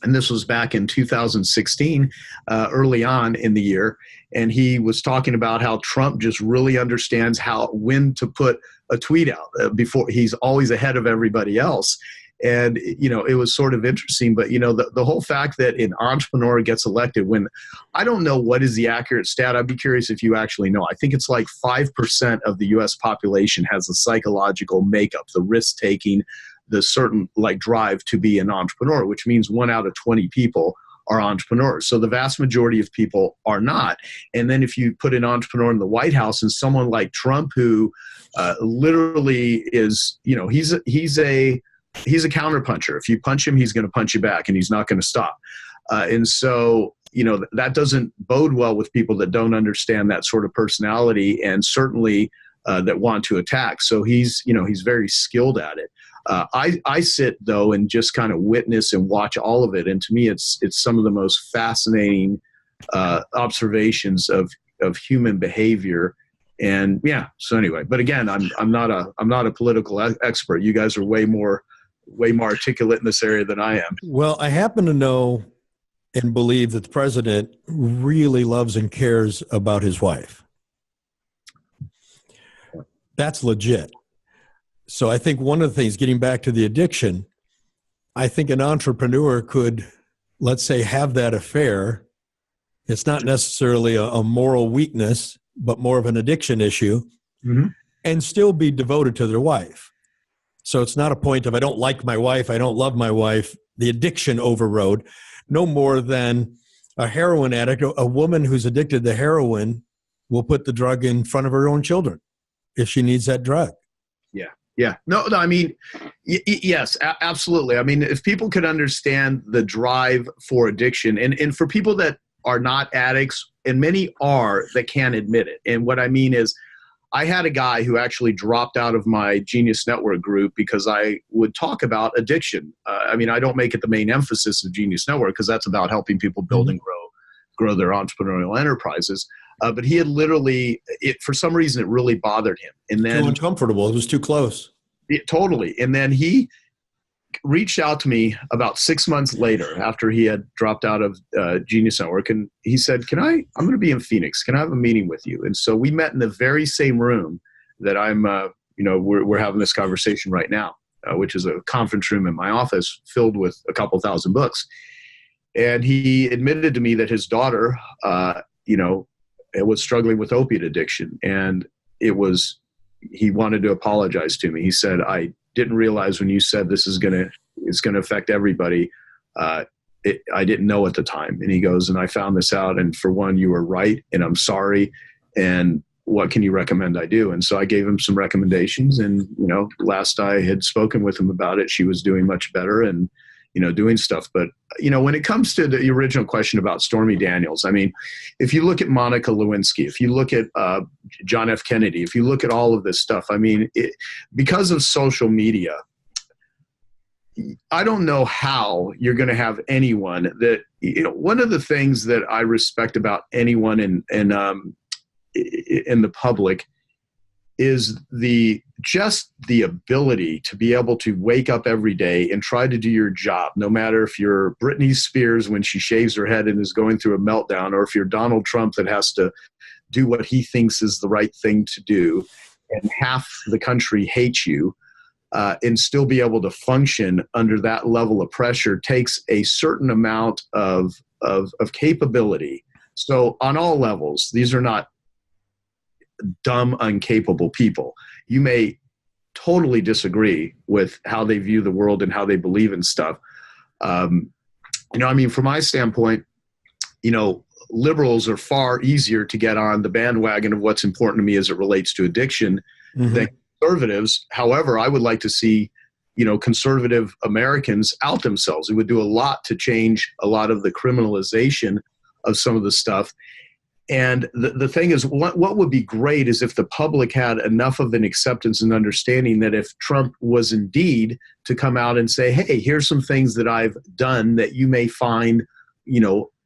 And this was back in 2016, early on in the year. And he was talking about how Trump just really understands when to put a tweet out before he's always ahead of everybody else. And, it was sort of interesting. But, the whole fact that an entrepreneur gets elected when, I don't know what is the accurate stat. I'd be curious if you actually know. I think it's like 5% of the U.S. population has the psychological makeup, the risk-taking, the certain drive to be an entrepreneur, which means 1 out of 20 people are entrepreneurs. So the vast majority of people are not. And then if you put an entrepreneur in the White House and someone like Trump, who literally is, he's a counterpuncher. If you punch him, he's going to punch you back and he's not going to stop. And so, that doesn't bode well with people that don't understand that sort of personality, and certainly that want to attack. So he's very skilled at it. I sit, though, and just kind of witness and watch all of it. And to me, it's some of the most fascinating observations of human behavior. And yeah, so anyway, but again, I'm not a political expert. You guys are way more articulate in this area than I am. Well, I happen to know and believe that the president really loves and cares about his wife. That's legit. So I think one of the things, getting back to the addiction, I think an entrepreneur could, let's say, have that affair. It's not necessarily a moral weakness, but more of an addiction issue, and still be devoted to their wife. So it's not a point of, I don't like my wife, I don't love my wife. The addiction overrode, no more than a heroin addict. A woman who's addicted to heroin will put the drug in front of her own children if she needs that drug. Yeah. No, I mean, yes, absolutely. I mean, if people could understand the drive for addiction, and for people that are not addicts, and many are, that can't admit it. And what I mean is, I had a guy who actually dropped out of my Genius Network group because I would talk about addiction. I mean, I don't make it the main emphasis of Genius Network because that's about helping people build and grow their entrepreneurial enterprises. But he had literally, for some reason, it really bothered him. And then too uncomfortable. It was too close. Totally. And then he reached out to me about 6 months later after he had dropped out of Genius Network. And he said, I'm going to be in Phoenix. Can I have a meeting with you? And so we met in the very same room that we're having this conversation right now, which is a conference room in my office filled with a couple thousand books. And he admitted to me that his daughter, was struggling with opiate addiction. And he wanted to apologize to me. He said, I didn't realize when you said it's going to affect everybody. I didn't know at the time. And he goes, and I found this out. And for one, you were right. And I'm sorry. And what can you recommend I do? And so I gave him some recommendations. And, last I had spoken with him about it, she was doing much better. And, doing stuff. But, when it comes to the original question about Stormy Daniels, I mean, if you look at Monica Lewinsky, if you look at John F. Kennedy, if you look at all of this stuff, I mean, because of social media, I don't know how you're going to have anyone that, one of the things that I respect about anyone in the public is the ability to be able to wake up every day and try to do your job, no matter if you're Britney Spears when she shaves her head and is going through a meltdown, or if you're Donald Trump that has to do what he thinks is the right thing to do, and half the country hates you, and still be able to function under that level of pressure takes a certain amount of capability. So on all levels, these are not dumb, incapable people. You may totally disagree with how they view the world and how they believe in stuff. I mean, from my standpoint, liberals are far easier to get on the bandwagon of what's important to me as it relates to addiction than conservatives. However, I would like to see, conservative Americans out themselves. It would do a lot to change a lot of the criminalization of some of the stuff. And the thing is, what would be great is if the public had enough of an acceptance and understanding that if Trump was indeed to come out and say, hey, here's some things that I've done that you may find,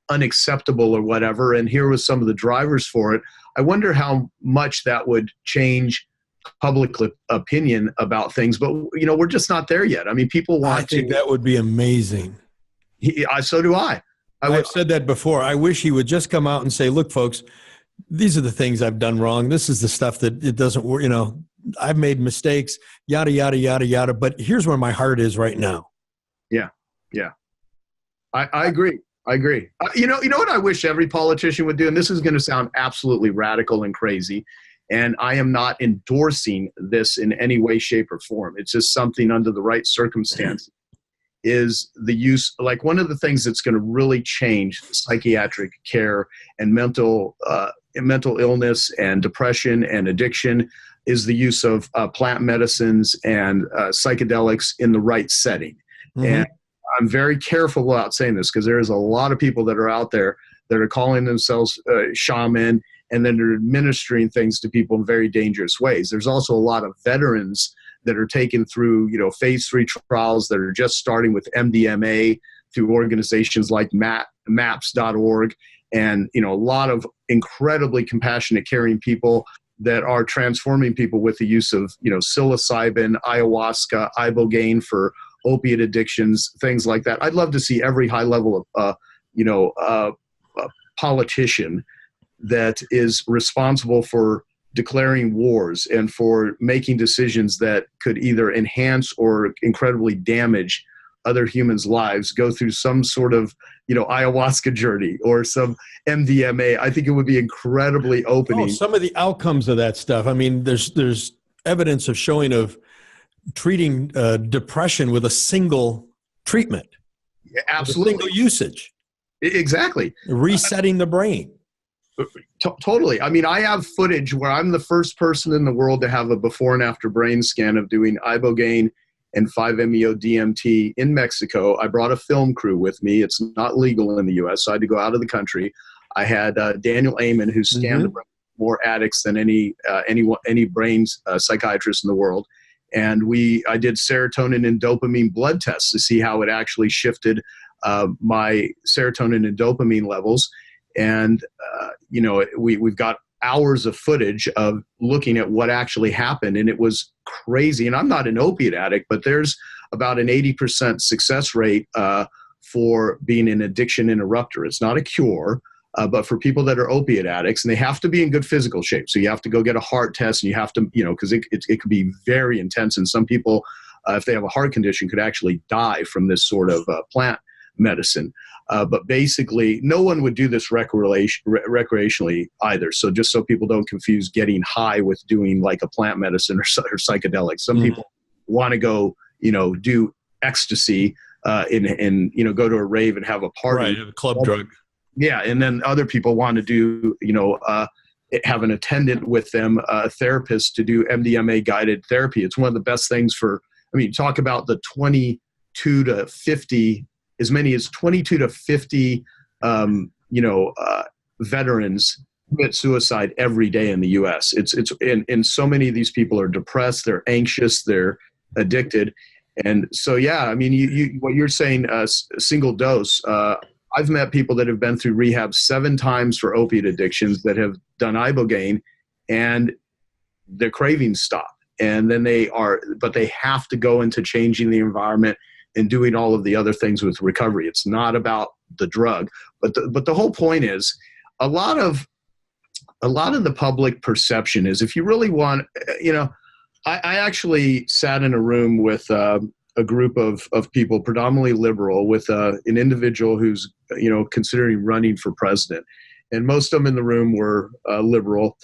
unacceptable or whatever, and here was some of the drivers for it, I wonder how much that would change public opinion about things. But, we're just not there yet. I mean, people want to. I think that would be amazing. So do I. I've said that before. I wish he would just come out and say, look, folks, these are the things I've done wrong. This is the stuff that it doesn't work. I've made mistakes, yada, yada, yada, yada. But here's where my heart is right now. Yeah. Yeah. I agree. You know what I wish every politician would do? And this is going to sound absolutely radical and crazy. And I am not endorsing this in any way, shape, or form. It's just something under the right circumstances. Is the use, like one of the things that's going to really change psychiatric care and mental illness and depression and addiction is the use of plant medicines and psychedelics in the right setting. And I'm very careful about saying this because there's a lot of people that are out there that are calling themselves shaman, and then they're administering things to people in very dangerous ways. There's also a lot of veterans that are taken through, phase 3 trials that are just starting with MDMA through organizations like MAPS.org, and, a lot of incredibly compassionate, caring people that are transforming people with the use of, psilocybin, ayahuasca, ibogaine for opiate addictions, things like that. I'd love to see every high level of, politician that is responsible for declaring wars and for making decisions that could either enhance or incredibly damage other humans' lives go through some sort of, ayahuasca journey or some MDMA. I think it would be incredibly opening. Some of the outcomes of that stuff. I mean, there's evidence of showing of treating depression with a single treatment. Absolutely. A single usage. Exactly. Resetting the brain. Totally. I mean, I have footage where I'm the first person in the world to have a before and after brain scan of doing ibogaine and 5-MeO-DMT in Mexico. I brought a film crew with me. It's not legal in the U.S., so I had to go out of the country. I had Daniel Amen, who scanned more addicts than any brain psychiatrist in the world. And I did serotonin and dopamine blood tests to see how it actually shifted my serotonin and dopamine levels. And, we've got hours of footage of looking at what actually happened. And it was crazy. And I'm not an opiate addict, but there's about an 80% success rate for being an addiction interrupter. It's not a cure, but for people that are opiate addicts, and they have to be in good physical shape. So you have to go get a heart test, and you have to, because it could be very intense. And some people, if they have a heart condition, could actually die from this sort of plant medicine. But basically, no one would do this recreationally either. So just so people don't confuse getting high with doing like a plant medicine or psychedelics. Some people want to go, do ecstasy and go to a rave and have a party. Right, a club drug. Yeah, and then other people want to do, have an attendant with them, a therapist to do MDMA guided therapy. It's one of the best things talk about the 20 to 50, as many as 22 to 50, veterans commit suicide every day in the U.S. And so many of these people are depressed, they're anxious, they're addicted. And so, yeah, I mean, what you're saying, single dose, I've met people that have been through rehab 7 times for opiate addictions that have done ibogaine, and their cravings stop. And then but they have to go into changing the environment and doing all of the other things with recovery. It's not about the drug, but the whole point is a lot of the public perception is, if you really want, I actually sat in a room with a group of people, predominantly liberal, with an individual who's, considering running for president. And most of them in the room were liberal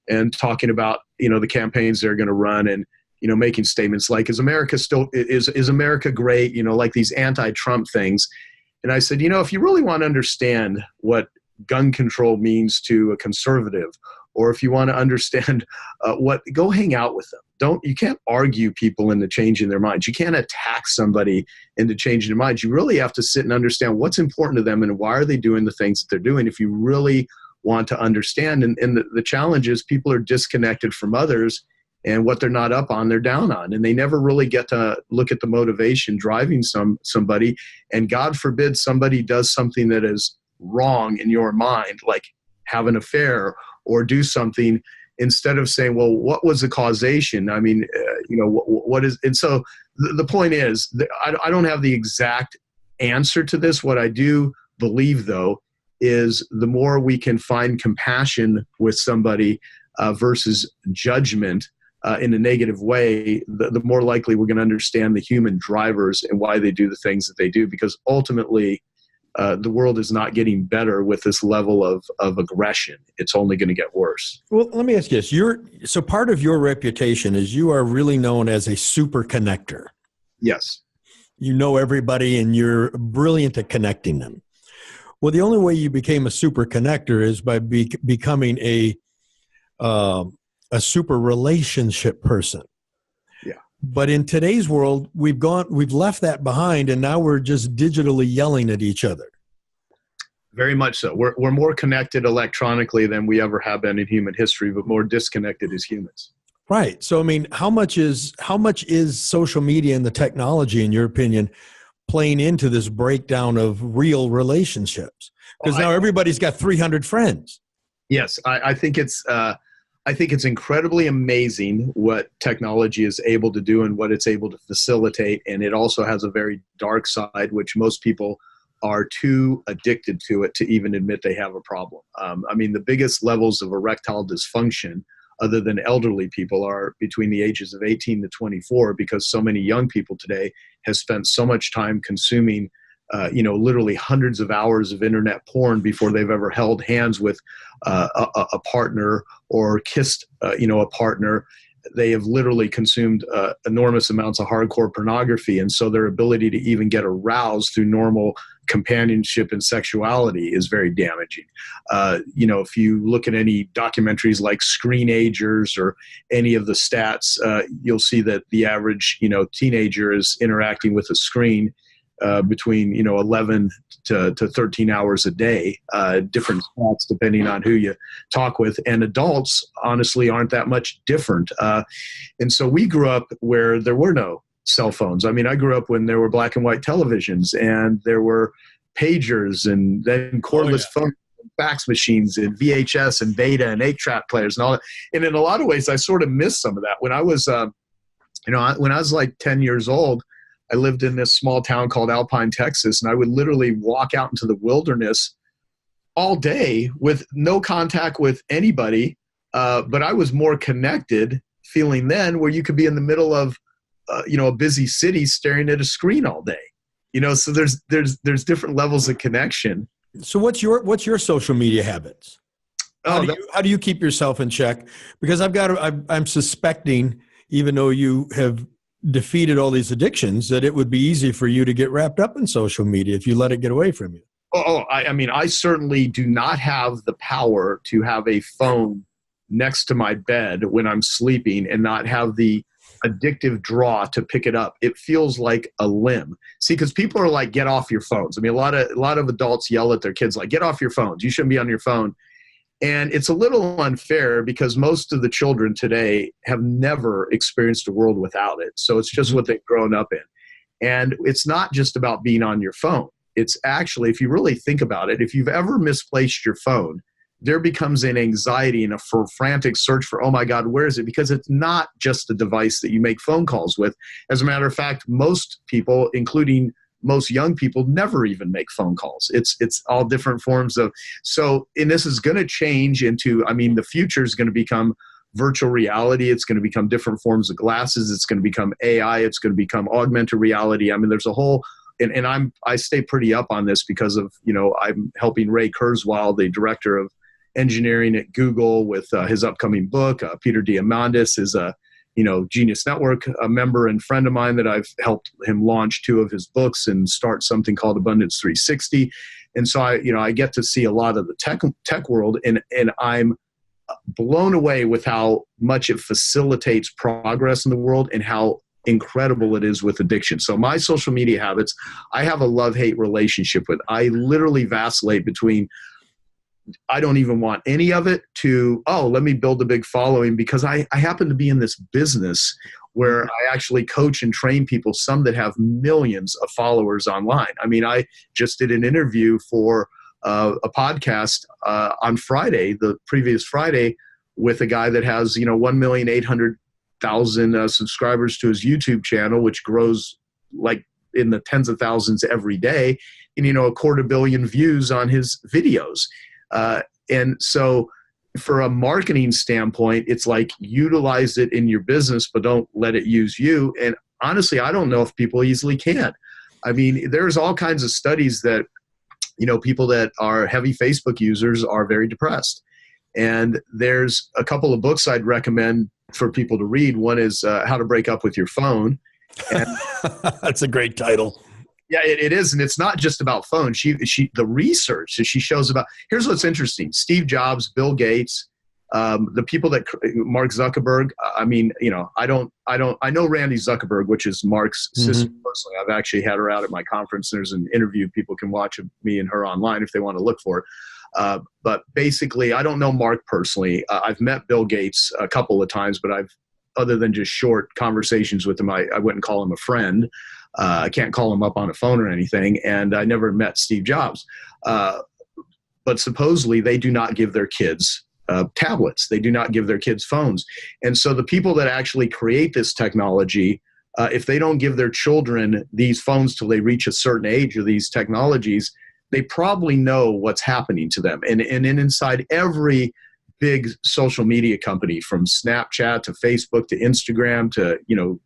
and talking about, the campaigns they're going to run, and, making statements like, is America great? Like these anti-Trump things. And I said, if you really want to understand what gun control means to a conservative, or if you want to understand go hang out with them. You can't argue people into changing their minds. You can't attack somebody into changing their minds. You really have to sit and understand what's important to them and why are they doing the things that they're doing, if you really want to understand. And the challenge is people are disconnected from others, and what they're not up on, they're down on. And they never really get to look at the motivation driving somebody. And God forbid somebody does something that is wrong in your mind, like have an affair or do something, instead of saying, well, what was the causation? I mean, what is, and so the point is that I don't have the exact answer to this. What I do believe, though, is the more we can find compassion with somebody versus judgment in a negative way, the more likely we're going to understand the human drivers and why they do the things that they do, because ultimately, the world is not getting better with this level of aggression. It's only going to get worse. Well, let me ask you this. So part of your reputation is you are really known as a super connector. Yes. You know everybody and you're brilliant at connecting them. Well, the only way you became a super connector is by becoming a super relationship person. But in today's world, we've left that behind, and now we're just digitally yelling at each other. Very much so. We're more connected electronically than we ever have been in human history, but more disconnected as humans. Right. So, I mean, how much is social media and the technology, in your opinion, playing into this breakdown of real relationships? Because now everybody's got 300 friends. Yes, I think it's incredibly amazing what technology is able to do and what it's able to facilitate. And it also has a very dark side, which most people are too addicted to it to even admit they have a problem. I mean, the biggest levels of erectile dysfunction, other than elderly people, are between the ages of 18 to 24, because so many young people today have spent so much time consuming literally hundreds of hours of internet porn before they've ever held hands with a partner or kissed, a partner. They have literally consumed enormous amounts of hardcore pornography. And so their ability to even get aroused through normal companionship and sexuality is very damaging. If you look at any documentaries like Screenagers or any of the stats, you'll see that the average, teenager is interacting with a screen between 11 to 13 hours a day, different stats depending on who you talk with. And adults honestly aren't that much different. And so we grew up where there were no cell phones. I mean, I grew up when there were black and white televisions and there were pagers and then cordless phones, fax machines and VHS and Beta and 8-track players and all that. And in a lot of ways, I sort of missed some of that. When I was, when I was like 10 years old, I lived in this small town called Alpine, Texas, and I would literally walk out into the wilderness all day with no contact with anybody. But I was more connected feeling then, where you could be in the middle of, a busy city staring at a screen all day. So there's different levels of connection. So what's your social media habits? How do you keep yourself in check? Because I'm suspecting, even though you have defeated all these addictions, that it would be easy for you to get wrapped up in social media if you let it get away from you. I mean, I certainly do not have the power to have a phone next to my bed when I'm sleeping and not have the addictive draw to pick it up. It feels like a limb. See, because people are like, get off your phones. I mean, a lot of adults yell at their kids like, get off your phones. You shouldn't be on your phone. And it's a little unfair because most of the children today have never experienced a world without it. So it's just what they've grown up in. And it's not just about being on your phone. It's actually, if you really think about it, if you've ever misplaced your phone, there becomes an anxiety and a frantic search for, oh my God, where is it? Because it's not just a device that you make phone calls with. As a matter of fact, most people, including most young people, never even make phone calls. It's all different forms of, and this is going to change into, I mean, the future is going to become virtual reality. It's going to become different forms of glasses. It's going to become AI. It's going to become augmented reality. I mean, there's a whole, and I stay pretty up on this because of, I'm helping Ray Kurzweil, the director of engineering at Google, with his upcoming book. Peter Diamandis is a Genius Network, a member and friend of mine that I've helped him launch 2 of his books and start something called Abundance 360. And so I get to see a lot of the tech world, and I'm blown away with how much it facilitates progress in the world and how incredible it is with addiction. So my social media habits, I have a love-hate relationship with. I literally vacillate between I don't even want any of it to, let me build a big following, because I happen to be in this business where I actually coach and train people, some that have millions of followers online. I mean, I just did an interview for a podcast on Friday, the previous Friday, with a guy that has, 1,800,000 subscribers to his YouTube channel, which grows like in the tens of thousands every day, and, 250 million views on his videos. And so for a marketing standpoint, it's like utilize it in your business, but don't let it use you. And honestly, I don't know if people easily can. I mean, there's all kinds of studies that, people that are heavy Facebook users are very depressed. And there's a couple of books I'd recommend for people to read. One is How to Break Up with Your Phone. And that's a great title. Yeah, it is. And it's not just about phones. The research that she shows about, here's what's interesting. Steve Jobs, Bill Gates, the people that, Mark Zuckerberg, I mean, I know Randy Zuckerberg, which is Mark's sister personally. I've actually had her out at my conference. There's an interview. People can watch me and her online if they want to look for it. But basically, I don't know Mark personally. I've met Bill Gates a couple of times, but other than just short conversations with him, I wouldn't call him a friend. I can't call him up on a phone or anything, and I never met Steve Jobs. But supposedly they do not give their kids tablets. They do not give their kids phones. And so the people that actually create this technology, if they don't give their children these phones till they reach a certain age or these technologies, they probably know what's happening to them. And inside every big social media company, from Snapchat to Facebook to Instagram to, you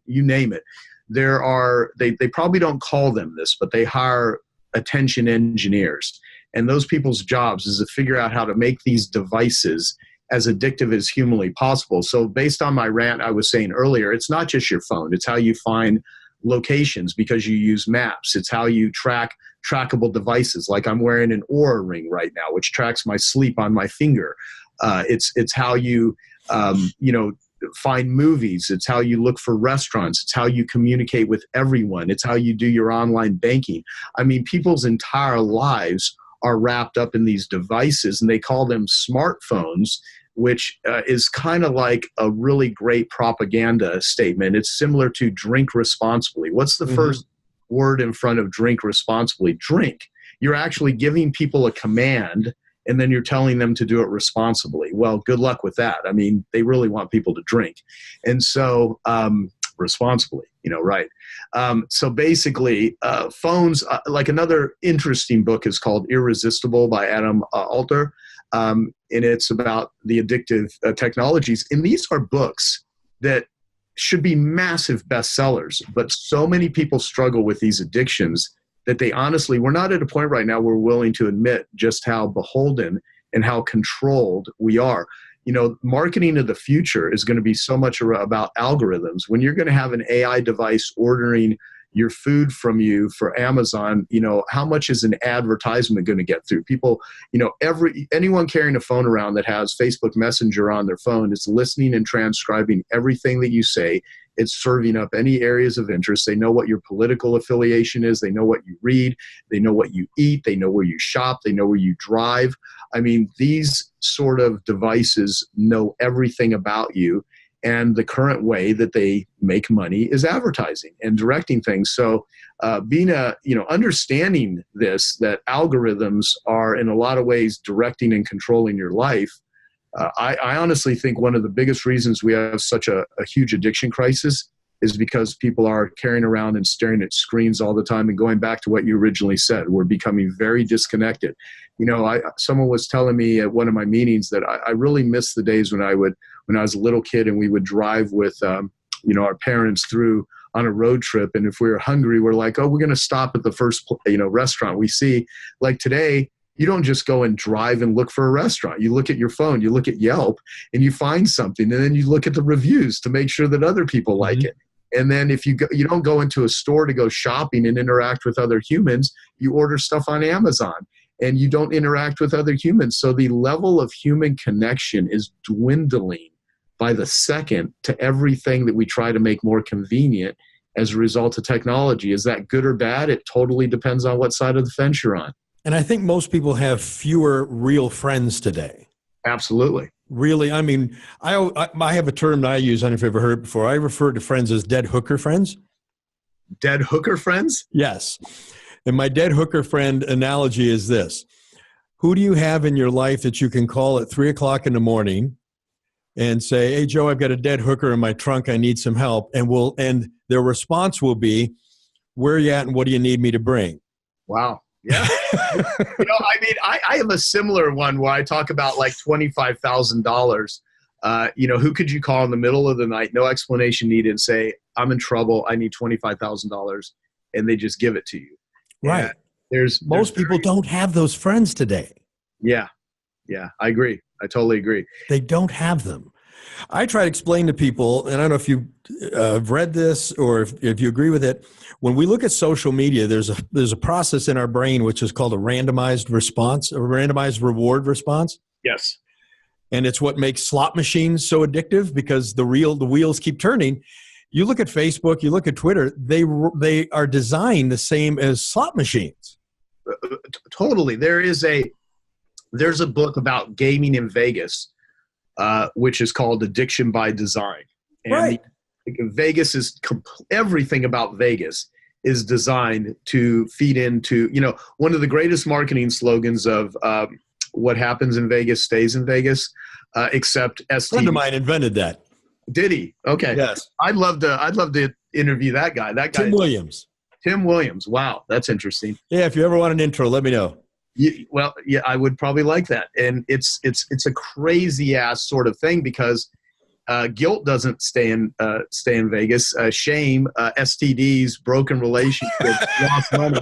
name it, they probably don't call them this, but they hire attention engineers. And those people's jobs is to figure out how to make these devices as addictive as humanly possible. So based on my rant I was saying earlier, it's not just your phone. It's how you find locations because you use maps. It's how you track trackable devices. Like I'm wearing an Oura ring right now, which tracks my sleep on my finger. It's how you, find movies. It's how you look for restaurants. It's how you communicate with everyone. It's how you do your online banking. I mean, people's entire lives are wrapped up in these devices, and they call them smartphones, which is kind of like a really great propaganda statement. It's similar to drink responsibly. What's the first word in front of drink responsibly? Drink. You're actually giving people a command, and then you're telling them to do it responsibly. Well, good luck with that. I mean, they really want people to drink. And so responsibly, right. So basically, phones, like another interesting book is called Irresistible by Adam Alter. And it's about the addictive technologies. And these are books that should be massive bestsellers, but so many people struggle with these addictions that they honestly, we're not at a point right now where we're willing to admit just how beholden and how controlled we are. Marketing of the future is going to be so much about algorithms. When you're going to have an AI device ordering, your food from you for Amazon, how much is an advertisement going to get through? People, anyone carrying a phone around that has Facebook Messenger on their phone is listening and transcribing everything that you say. It's serving up any areas of interest. They know what your political affiliation is. They know what you read. They know what you eat. They know where you shop. They know where you drive. I mean, these sort of devices know everything about you. And the current way that they make money is advertising and directing things. So understanding this, that algorithms are in a lot of ways directing and controlling your life, I honestly think one of the biggest reasons we have such a huge addiction crisis is because people are carrying around and staring at screens all the time. And going back to what you originally said, we're becoming very disconnected. Someone was telling me at one of my meetings that I really miss the days when I was a little kid and we would drive with our parents through on a road trip. And if we were hungry, we're like, oh, we're going to stop at the first restaurant we see. Like today, you don't just go and drive and look for a restaurant. You look at your phone, you look at Yelp, and you find something, and then you look at the reviews to make sure that other people like it. And then if you don't go into a store to go shopping and interact with other humans, you order stuff on Amazon, and you don't interact with other humans. So the level of human connection is dwindling by the second to everything that we try to make more convenient as a result of technology. Is that good or bad? It totally depends on what side of the fence you're on. And I think most people have fewer real friends today. Absolutely. Really, I mean, I have a term that I use, I don't know if you've ever heard it before. I refer to friends as dead hooker friends. Dead hooker friends? Yes. And my dead hooker friend analogy is this. Who do you have in your life that you can call at 3 o'clock in the morning and say, hey, Joe, I've got a dead hooker in my trunk. I need some help. And their response will be, where are you at and what do you need me to bring? Wow. Yeah. I have a similar one where I talk about like $25,000. Who could you call in the middle of the night, no explanation needed, and say, I'm in trouble, I need $25,000, and they just give it to you. Right. Most people don't have those friends today. Yeah. Yeah, I agree. I totally agree. They don't have them. I try to explain to people, and I don't know if you have read this or if you agree with it. When we look at social media, there's a process in our brain which is called a randomized response, a randomized reward response. Yes. And it's what makes slot machines so addictive because the wheels keep turning. You look at Facebook, you look at Twitter, they are designed the same as slot machines. Totally. There's a book about gaming in Vegas, which is called Addiction by Design. And right. Vegas is everything about Vegas is designed to feed into, one of the greatest marketing slogans of what happens in Vegas stays in Vegas, except STD. A friend of mine invented that. Did he? Okay. Yes. I'd love to interview that guy. Tim Williams. Tim Williams. Wow. That's interesting. Yeah. If you ever want an intro, let me know. Yeah, I would probably like that. And it's a crazy ass sort of thing because guilt doesn't stay in Vegas. Shame, STDs, broken relationships, lost money.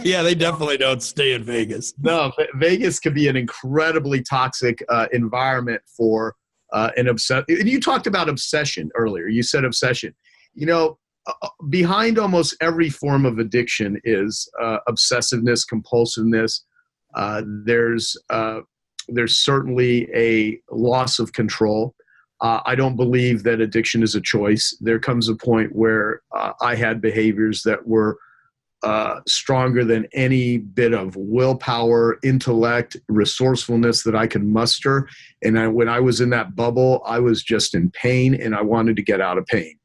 Yeah, they definitely don't stay in Vegas. No, Vegas could be an incredibly toxic environment for an obsession. And you talked about obsession earlier. You said obsession. Behind almost every form of addiction is obsessiveness, compulsiveness. There's certainly a loss of control. I don't believe that addiction is a choice. There comes a point where I had behaviors that were stronger than any bit of willpower, intellect, resourcefulness that I could muster. And when I was in that bubble, I was just in pain and I wanted to get out of pain.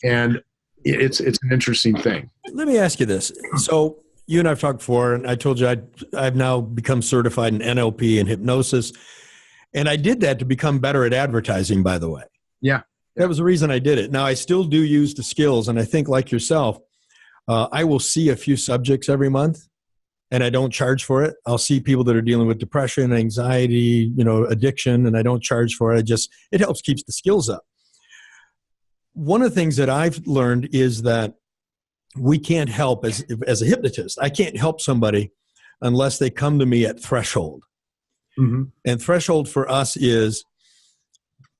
And it's an interesting thing. Let me ask you this. So you and I've talked before, and I told you I've now become certified in NLP and hypnosis. And I did that to become better at advertising, by the way. Yeah. That was the reason I did it. Now, I still do use the skills, and I think like yourself, I will see a few subjects every month, and I don't charge for it. I'll see people that are dealing with depression, anxiety, addiction, and I don't charge for it. It helps keep the skills up. One of the things that I've learned is that we can't help, as a hypnotist, I can't help somebody unless they come to me at threshold. Mm-hmm. And threshold for us is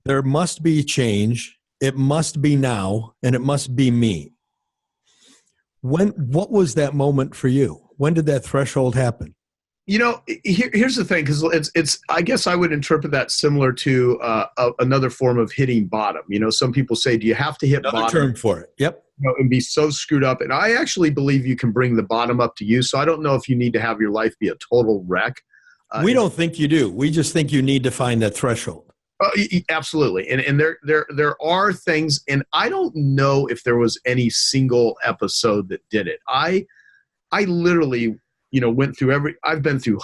there must be change, it must be now, and it must be me. What was that moment for you? When did that threshold happen? Here's the thing, because it's. I guess I would interpret that similar to another form of hitting bottom. Some people say, "Do you have to hit Another bottom?" term for it. Yep. And be so screwed up. And I actually believe you can bring the bottom up to you. So I don't know if you need to have your life be a total wreck. We don't think you do. We just think you need to find that threshold. Absolutely. And there are things, and I don't know if there was any single episode that did it. I literally, went through I've been through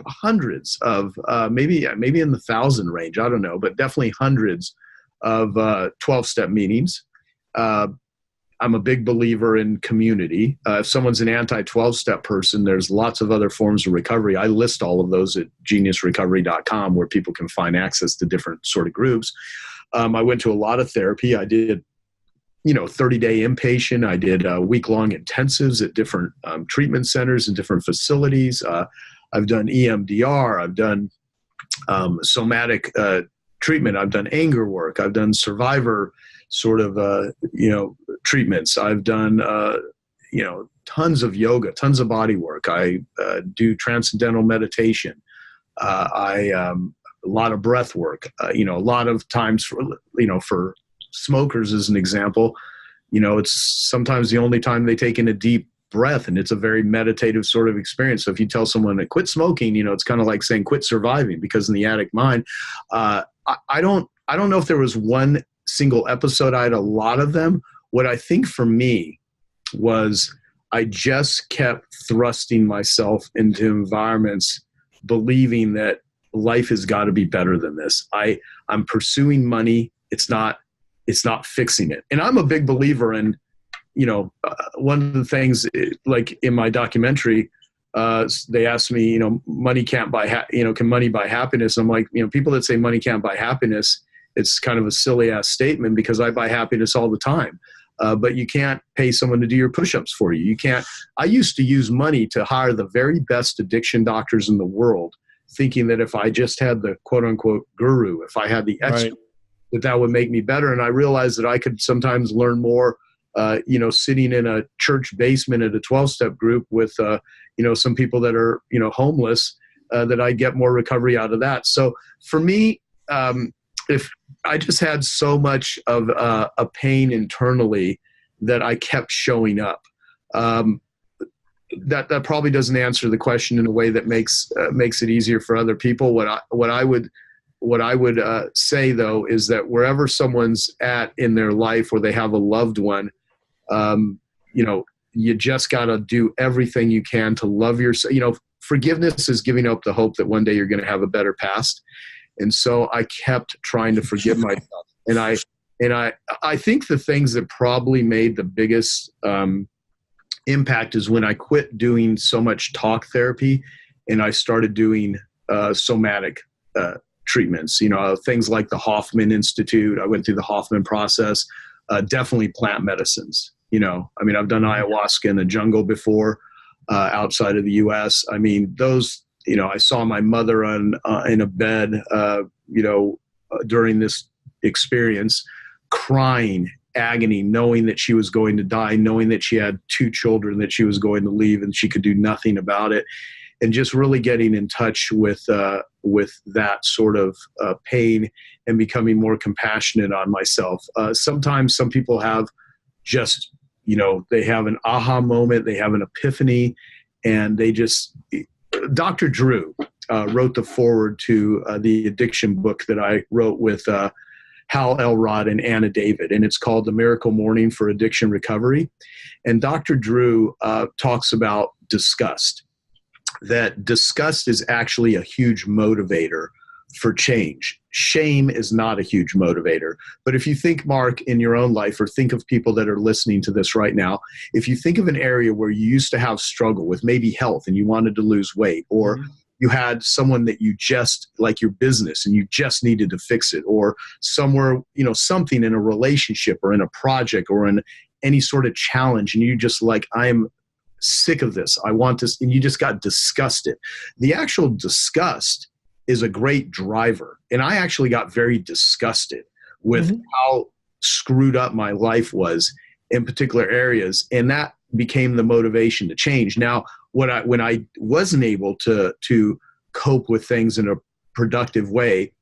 hundreds of, maybe in the 1,000 range, I don't know, but definitely hundreds of 12-step meetings. I'm a big believer in community. If someone's an anti-12-step person, there's lots of other forms of recovery. I list all of those at geniusrecovery.com, where people can find access to different sort of groups. I went to a lot of therapy. I did, 30-day inpatient. I did week-long intensives at different treatment centers and different facilities. I've done EMDR. I've done somatic treatment. I've done anger work. I've done survivor sort of, treatments. I've done, tons of yoga, tons of body work. I do transcendental meditation. A lot of breath work. A lot of times for smokers, as an example, it's sometimes the only time they take in a deep breath, and it's a very meditative sort of experience. So if you tell someone to quit smoking, it's kind of like saying quit surviving, because in the addict mind, I don't know if there was one single episode. I had a lot of them. What I think for me was I just kept thrusting myself into environments believing that life has got to be better than this. I'm pursuing money. It's not fixing it. And I'm a big believer in, one of the things, like in my documentary, they asked me, money can't buy, can money buy happiness? I'm like, people that say money can't buy happiness, it's kind of a silly ass statement, because I buy happiness all the time. But you can't pay someone to do your push-ups for you. You can't. I used to use money to hire the very best addiction doctors in the world, thinking that if I just had the quote unquote guru, if I had the expert, right, that would make me better. And I realized that I could sometimes learn more, sitting in a church basement at a 12-step group with, some people that are, homeless, that I get more recovery out of that. So for me, if I just had so much of a pain internally that I kept showing up. That probably doesn't answer the question in a way that makes it easier for other people. What I would say though is that wherever someone's at in their life, where they have a loved one, you just got to do everything you can to love yourself. Forgiveness is giving up the hope that one day you're going to have a better past. And so I kept trying to forgive myself. And I think the things that probably made the biggest impact is when I quit doing so much talk therapy and I started doing somatic treatments, things like the Hoffman Institute. I went through the Hoffman process, definitely plant medicines. I've done ayahuasca in the jungle before, outside of the US. Those, I saw my mother in a bed, during this experience, crying, agony, knowing that she was going to die, knowing that she had 2 children that she was going to leave and she could do nothing about it. And just really getting in touch with that sort of pain and becoming more compassionate on myself. Sometimes some people have just, they have an aha moment, they have an epiphany, and they just... Dr. Drew wrote the foreword to the addiction book that I wrote with Hal Elrod and Anna David, and it's called The Miracle Morning for Addiction Recovery. And Dr. Drew talks about disgust, that disgust is actually a huge motivator for change. Shame is not a huge motivator. But if you think, Mark, in your own life, or think of people that are listening to this right now, if you think of an area where you used to have struggle with maybe health and you wanted to lose weight, or you had someone that you just, like your business, and you just needed to fix it, or somewhere, something in a relationship or in a project or in any sort of challenge, and you just like, I am sick of this, I want this, and you just got disgusted. The actual disgust is a great driver. And I actually got very disgusted with how screwed up my life was. in particular areas. And that became the motivation to change. Now, when I wasn't able to cope with things in a productive way,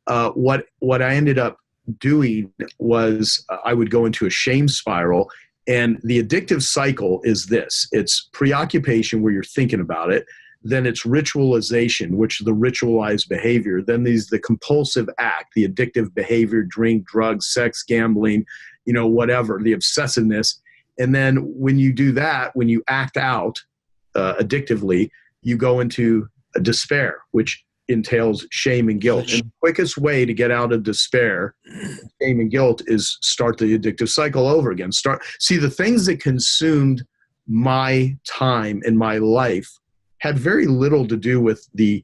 what I ended up doing was I would go into a shame spiral. And the addictive cycle is this. It's preoccupation, where you're thinking about it. Then it's ritualization, which is the ritualized behavior. Then there's the compulsive act, the addictive behavior, drink, drugs, sex, gambling, whatever, the obsessiveness. And then when you do that, when you act out addictively, you go into a despair, which entails shame and guilt. And the quickest way to get out of despair, shame and guilt, is start the addictive cycle over again. See, the things that consumed my time in my life had very little to do with the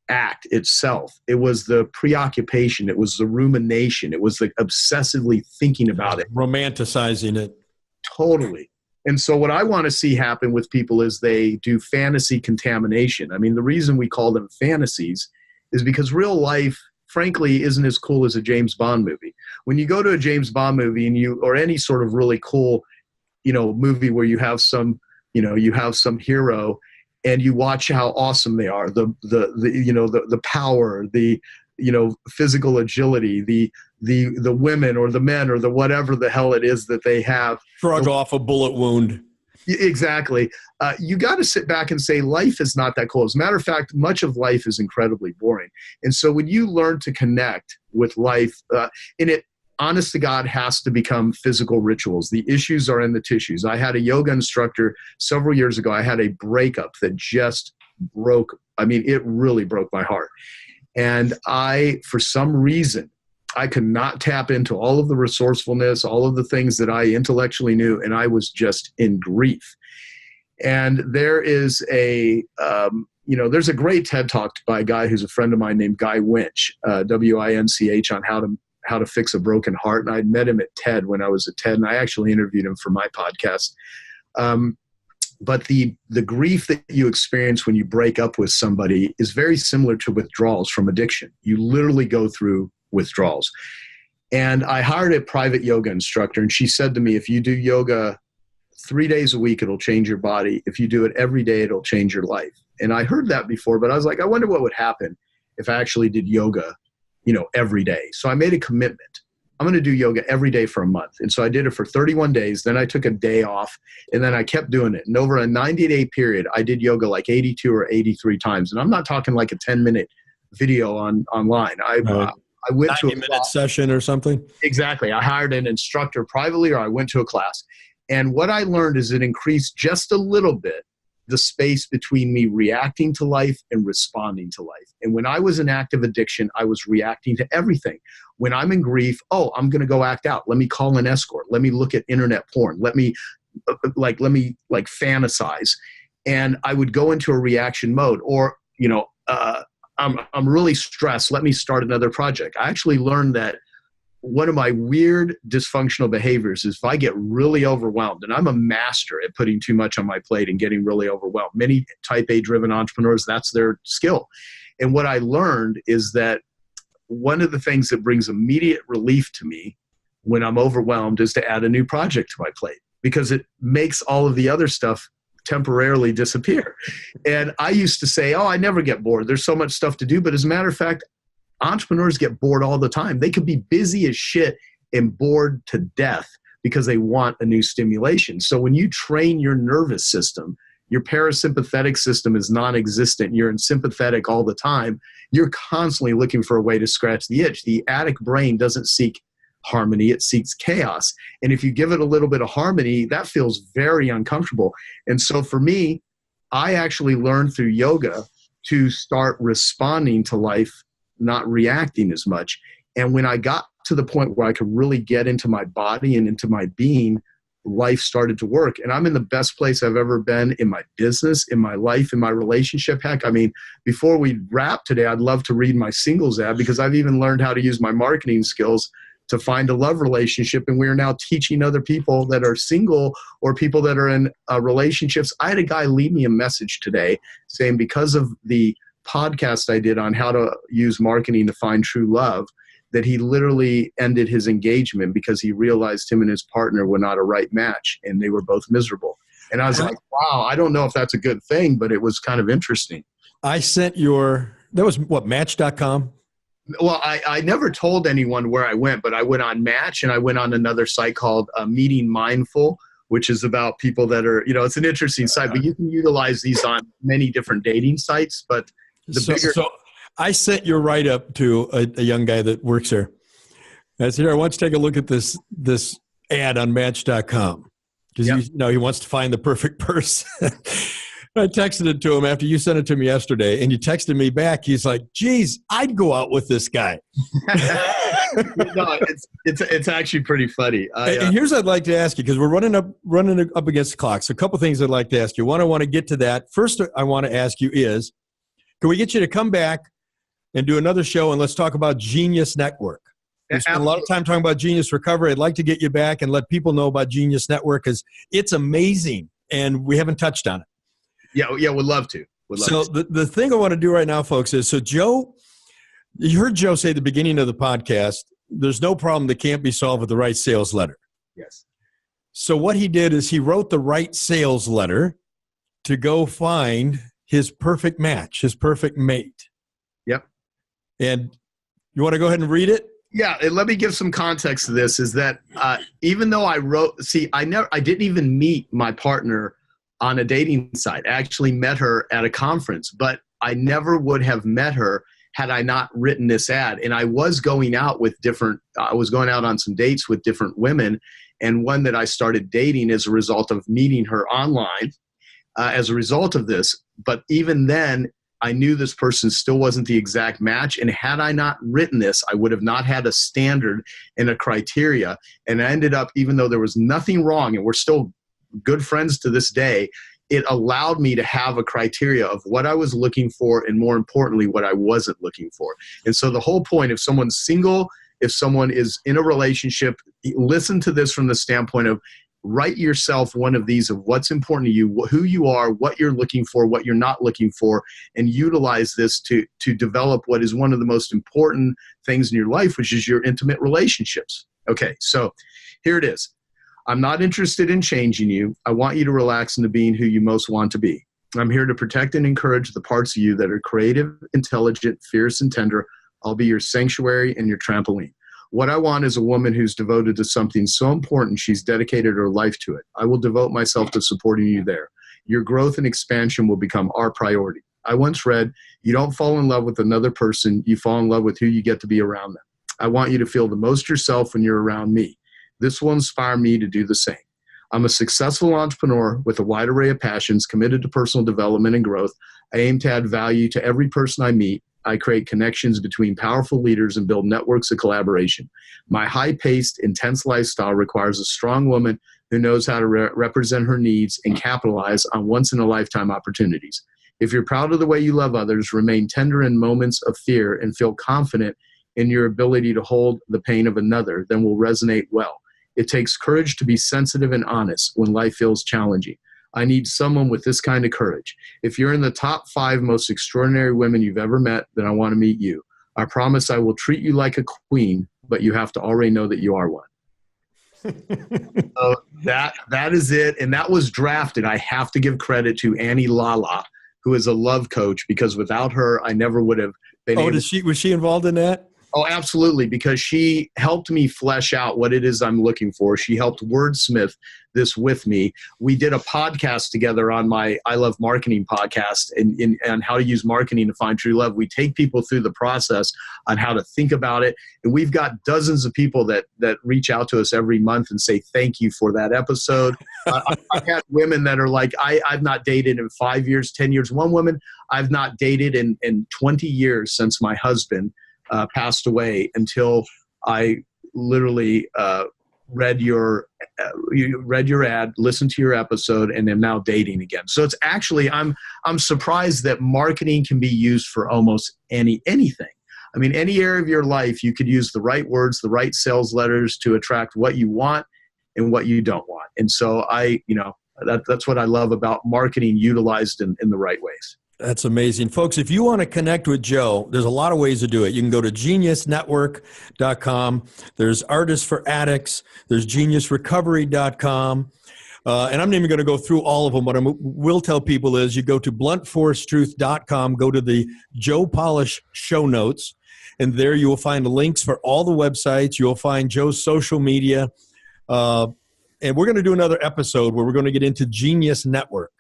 act itself. It was the preoccupation. It was the rumination. It was the obsessively thinking about it. Romanticizing it. Totally. And so what I want to see happen with people is they do fantasy contamination. I mean, the reason we call them fantasies is because real life, frankly, isn't as cool as a James Bond movie. When you go to a James Bond movie or any sort of really cool, movie where you have some hero and you watch how awesome they are, the power, the physical agility, the women or the men or the whatever the hell it is that they have. Shrug off a bullet wound. Exactly. You got to sit back and say life is not that cool. As a matter of fact, much of life is incredibly boring. And so when you learn to connect with life, and it, honest to God, has to become physical rituals. The issues are in the tissues. I had a yoga instructor several years ago. I had a breakup that just it really broke my heart. And for some reason, I could not tap into all of the resourcefulness, all of the things that I intellectually knew, and I was just in grief. And there is there's a great TED Talk by a guy who's a friend of mine named Guy Winch, W-I-N-C-H, on how to fix a broken heart. And I'd met him at TED when I was at TED, and I actually interviewed him for my podcast. But the grief that you experience when you break up with somebody is very similar to withdrawals from addiction. You literally go through withdrawals. And I hired a private yoga instructor, and she said to me, if you do yoga 3 days a week, it'll change your body. If you do it every day, it'll change your life. And I heard that before, but I was like, I wonder what would happen if I actually did yoga, every day. So I made a commitment. I'm going to do yoga every day for a month. And so I did it for 31 days. Then I took a day off, and then I kept doing it. And over a 90-day period, I did yoga like 82 or 83 times. And I'm not talking like a 10-minute video online. I went to a 90-minute session or something. Exactly. I hired an instructor privately, or I went to a class. And what I learned is it increased just a little bit the space between me reacting to life and responding to life. And when I was in active addiction, I was reacting to everything. When I'm in grief, I'm going to go act out. Let me call an escort. Let me look at internet porn. Let me fantasize. And I would go into a reaction mode, or, I'm really stressed. Let me start another project. I actually learned that one of my weird dysfunctional behaviors is if I get really overwhelmed, and I'm a master at putting too much on my plate and getting really overwhelmed. Many type A driven entrepreneurs, that's their skill. And what I learned is that one of the things that brings immediate relief to me when I'm overwhelmed is to add a new project to my plate, because it makes all of the other stuff temporarily disappear. And I used to say, I never get bored. There's so much stuff to do. But as a matter of fact, entrepreneurs get bored all the time. They could be busy as shit and bored to death because they want a new stimulation. So when you train your nervous system, your parasympathetic system is non-existent. You're in sympathetic all the time. You're constantly looking for a way to scratch the itch. The addict brain doesn't seek harmony, it seeks chaos. And if you give it a little bit of harmony, that feels very uncomfortable. And so for me, I actually learned through yoga to start responding to life, not reacting as much. And when I got to the point where I could really get into my body and into my being, life started to work. And I'm in the best place I've ever been in my business, in my life, in my relationship. Heck, I mean, before we wrap today, I'd love to read my singles ad, because I've even learned how to use my marketing skills to find a love relationship. And we are now teaching other people that are single or people that are in relationships. I had a guy leave me a message today saying, because of the podcast I did on how to use marketing to find true love, that he literally ended his engagement because he realized him and his partner were not a right match, and they were both miserable. And I was like, wow, I don't know if that's a good thing, but it was kind of interesting. I sent that was what, Match.com? Well, I never told anyone where I went, but I went on Match, and I went on another site called Meeting Mindful, which is about people that are, it's an interesting site, but you can utilize these on many different dating sites. But so I sent your write-up to a young guy that works there. I said, here, I want you to take a look at this ad on Match.com, because he wants to find the perfect person. I texted it to him after you sent it to me yesterday, and you texted me back. He's like, geez, I'd go out with this guy. No, it's actually pretty funny. And here's what I'd like to ask you, because we're running up against the clock. So a couple things I'd like to ask you. One, I want to get to that. First, I want to ask you is, can we get you to come back and do another show, and let's talk about Genius Network? We spent a lot of time talking about Genius Recovery. I'd like to get you back and let people know about Genius Network, because it's amazing, and we haven't touched on it. Yeah, would love to. The thing I want to do right now, folks, is, so Joe, you heard Joe say at the beginning of the podcast, there's no problem that can't be solved with the right sales letter. Yes. So what he did is he wrote the right sales letter to go find his perfect match, his perfect mate. Yep. And you want to go ahead and read it? Yeah, and let me give some context to this, is that even though I didn't even meet my partner on a dating site. I actually met her at a conference, but I never would have met her had I not written this ad. And I was going out on some dates with different women, and one that I started dating as a result of meeting her online as a result of this. But even then, I knew this person still wasn't the exact match. And had I not written this, I would have not had a standard and a criteria. And I ended up, even though there was nothing wrong, and we're still good friends to this day, it allowed me to have a criteria of what I was looking for, and more importantly, what I wasn't looking for. And so the whole point, if someone's single, if someone is in a relationship, listen to this from the standpoint of, write yourself one of these of what's important to you, who you are, what you're looking for, what you're not looking for, and utilize this to develop what is one of the most important things in your life, which is your intimate relationships. Okay, so here it is. I'm not interested in changing you. I want you to relax into being who you most want to be. I'm here to protect and encourage the parts of you that are creative, intelligent, fierce, and tender. I'll be your sanctuary and your trampoline. What I want is a woman who's devoted to something so important she's dedicated her life to it. I will devote myself to supporting you there. Your growth and expansion will become our priority. I once read, you don't fall in love with another person, you fall in love with who you get to be around them. I want you to feel the most yourself when you're around me. This will inspire me to do the same. I'm a successful entrepreneur with a wide array of passions, committed to personal development and growth. I aim to add value to every person I meet. I create connections between powerful leaders and build networks of collaboration. My high-paced, intense lifestyle requires a strong woman who knows how to represent her needs and capitalize on once-in-a-lifetime opportunities. If you're proud of the way you love others, remain tender in moments of fear, and feel confident in your ability to hold the pain of another, then we'll resonate well. It takes courage to be sensitive and honest when life feels challenging. I need someone with this kind of courage. If you're in the top 5 most extraordinary women you've ever met, then I want to meet you. I promise I will treat you like a queen, but you have to already know that you are one. So that is it. And that was drafted. I have to give credit to Annie Lala, who is a love coach, because without her, I never would have been able to. Was she involved in that? Oh, absolutely, because she helped me flesh out what it is I'm looking for. She helped wordsmith this with me. We did a podcast together on my I Love Marketing podcast and how to use marketing to find true love. We take people through the process on how to think about it. And we've got dozens of people that reach out to us every month and say, thank you for that episode. I've had women that are like, I've not dated in 5 years, 10 years. One woman, I've not dated in 20 years since my husband passed away, until I literally read your ad, listened to your episode, and am now dating again. So it's actually, I'm surprised that marketing can be used for almost anything. I mean, any area of your life, you could use the right words, the right sales letters to attract what you want and what you don't want. And so that's what I love about marketing utilized in the right ways. That's amazing. Folks, if you want to connect with Joe, there's a lot of ways to do it. You can go to geniusnetwork.com. There's Artists for Addicts. There's geniusrecovery.com. And I'm not even going to go through all of them. What I will tell people is you go to bluntforcetruth.com, go to the Joe Polish show notes, and there you will find the links for all the websites. You'll find Joe's social media. And we're going to do another episode where we're going to get into Genius Network.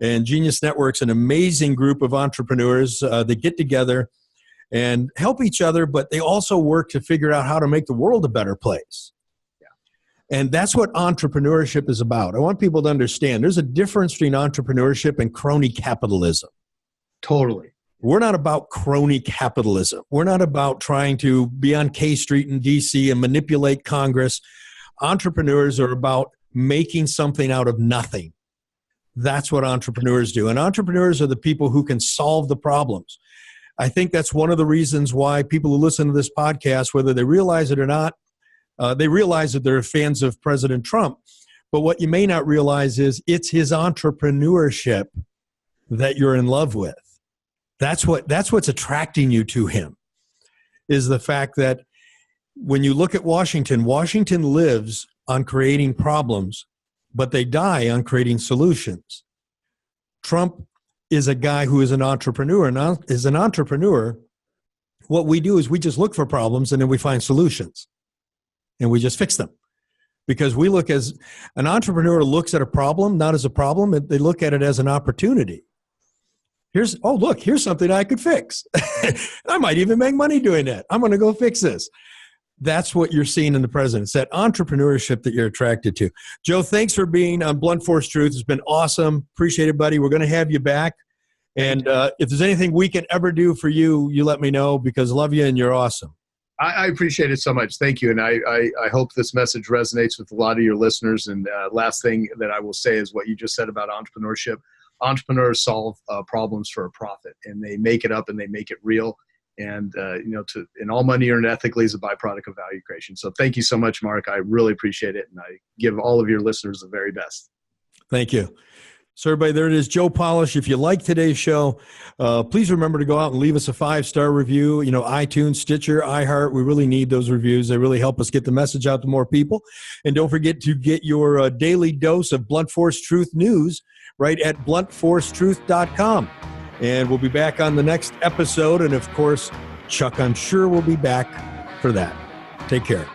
And Genius Network's an amazing group of entrepreneurs. They get together and help each other, but they also work to figure out how to make the world a better place. Yeah. And that's what entrepreneurship is about. I want people to understand there's a difference between entrepreneurship and crony capitalism. Totally. We're not about crony capitalism. We're not about trying to be on K Street in D.C. and manipulate Congress. Entrepreneurs are about making something out of nothing. That's what entrepreneurs do. And entrepreneurs are the people who can solve the problems. I think that's one of the reasons why people who listen to this podcast, whether they realize it or not, they realize that they're fans of President Trump. But what you may not realize is it's his entrepreneurship that you're in love with. That's what's attracting you to him, is the fact that when you look at Washington, Washington lives on creating problems, but they die on creating solutions. Trump is a guy who is an entrepreneur. And as an entrepreneur, what we do is we just look for problems and then we find solutions and we just fix them. Because we look as an entrepreneur looks at a problem, not as a problem, they look at it as an opportunity. Here's something I could fix. I might even make money doing that. I'm going to go fix this. That's what you're seeing in the president. It's that entrepreneurship that you're attracted to. Joe, thanks for being on Blunt Force Truth. It's been awesome. Appreciate it, buddy. We're going to have you back. And if there's anything we can ever do for you, you let me know, because I love you and you're awesome. I appreciate it so much. Thank you. And I hope this message resonates with a lot of your listeners. And last thing that I will say is what you just said about entrepreneurship. Entrepreneurs solve problems for a profit, and they make it up and they make it real. And, and all money earned ethically is a byproduct of value creation. So thank you so much, Mark. I really appreciate it. And I give all of your listeners the very best. Thank you. So everybody, there it is, Joe Polish. If you like today's show, please remember to go out and leave us a 5-star review. iTunes, Stitcher, iHeart. We really need those reviews. They really help us get the message out to more people. And don't forget to get your daily dose of Blunt Force Truth news right at bluntforcetruth.com. And we'll be back on the next episode. And of course, Chuck, I'm sure, will be back for that. Take care.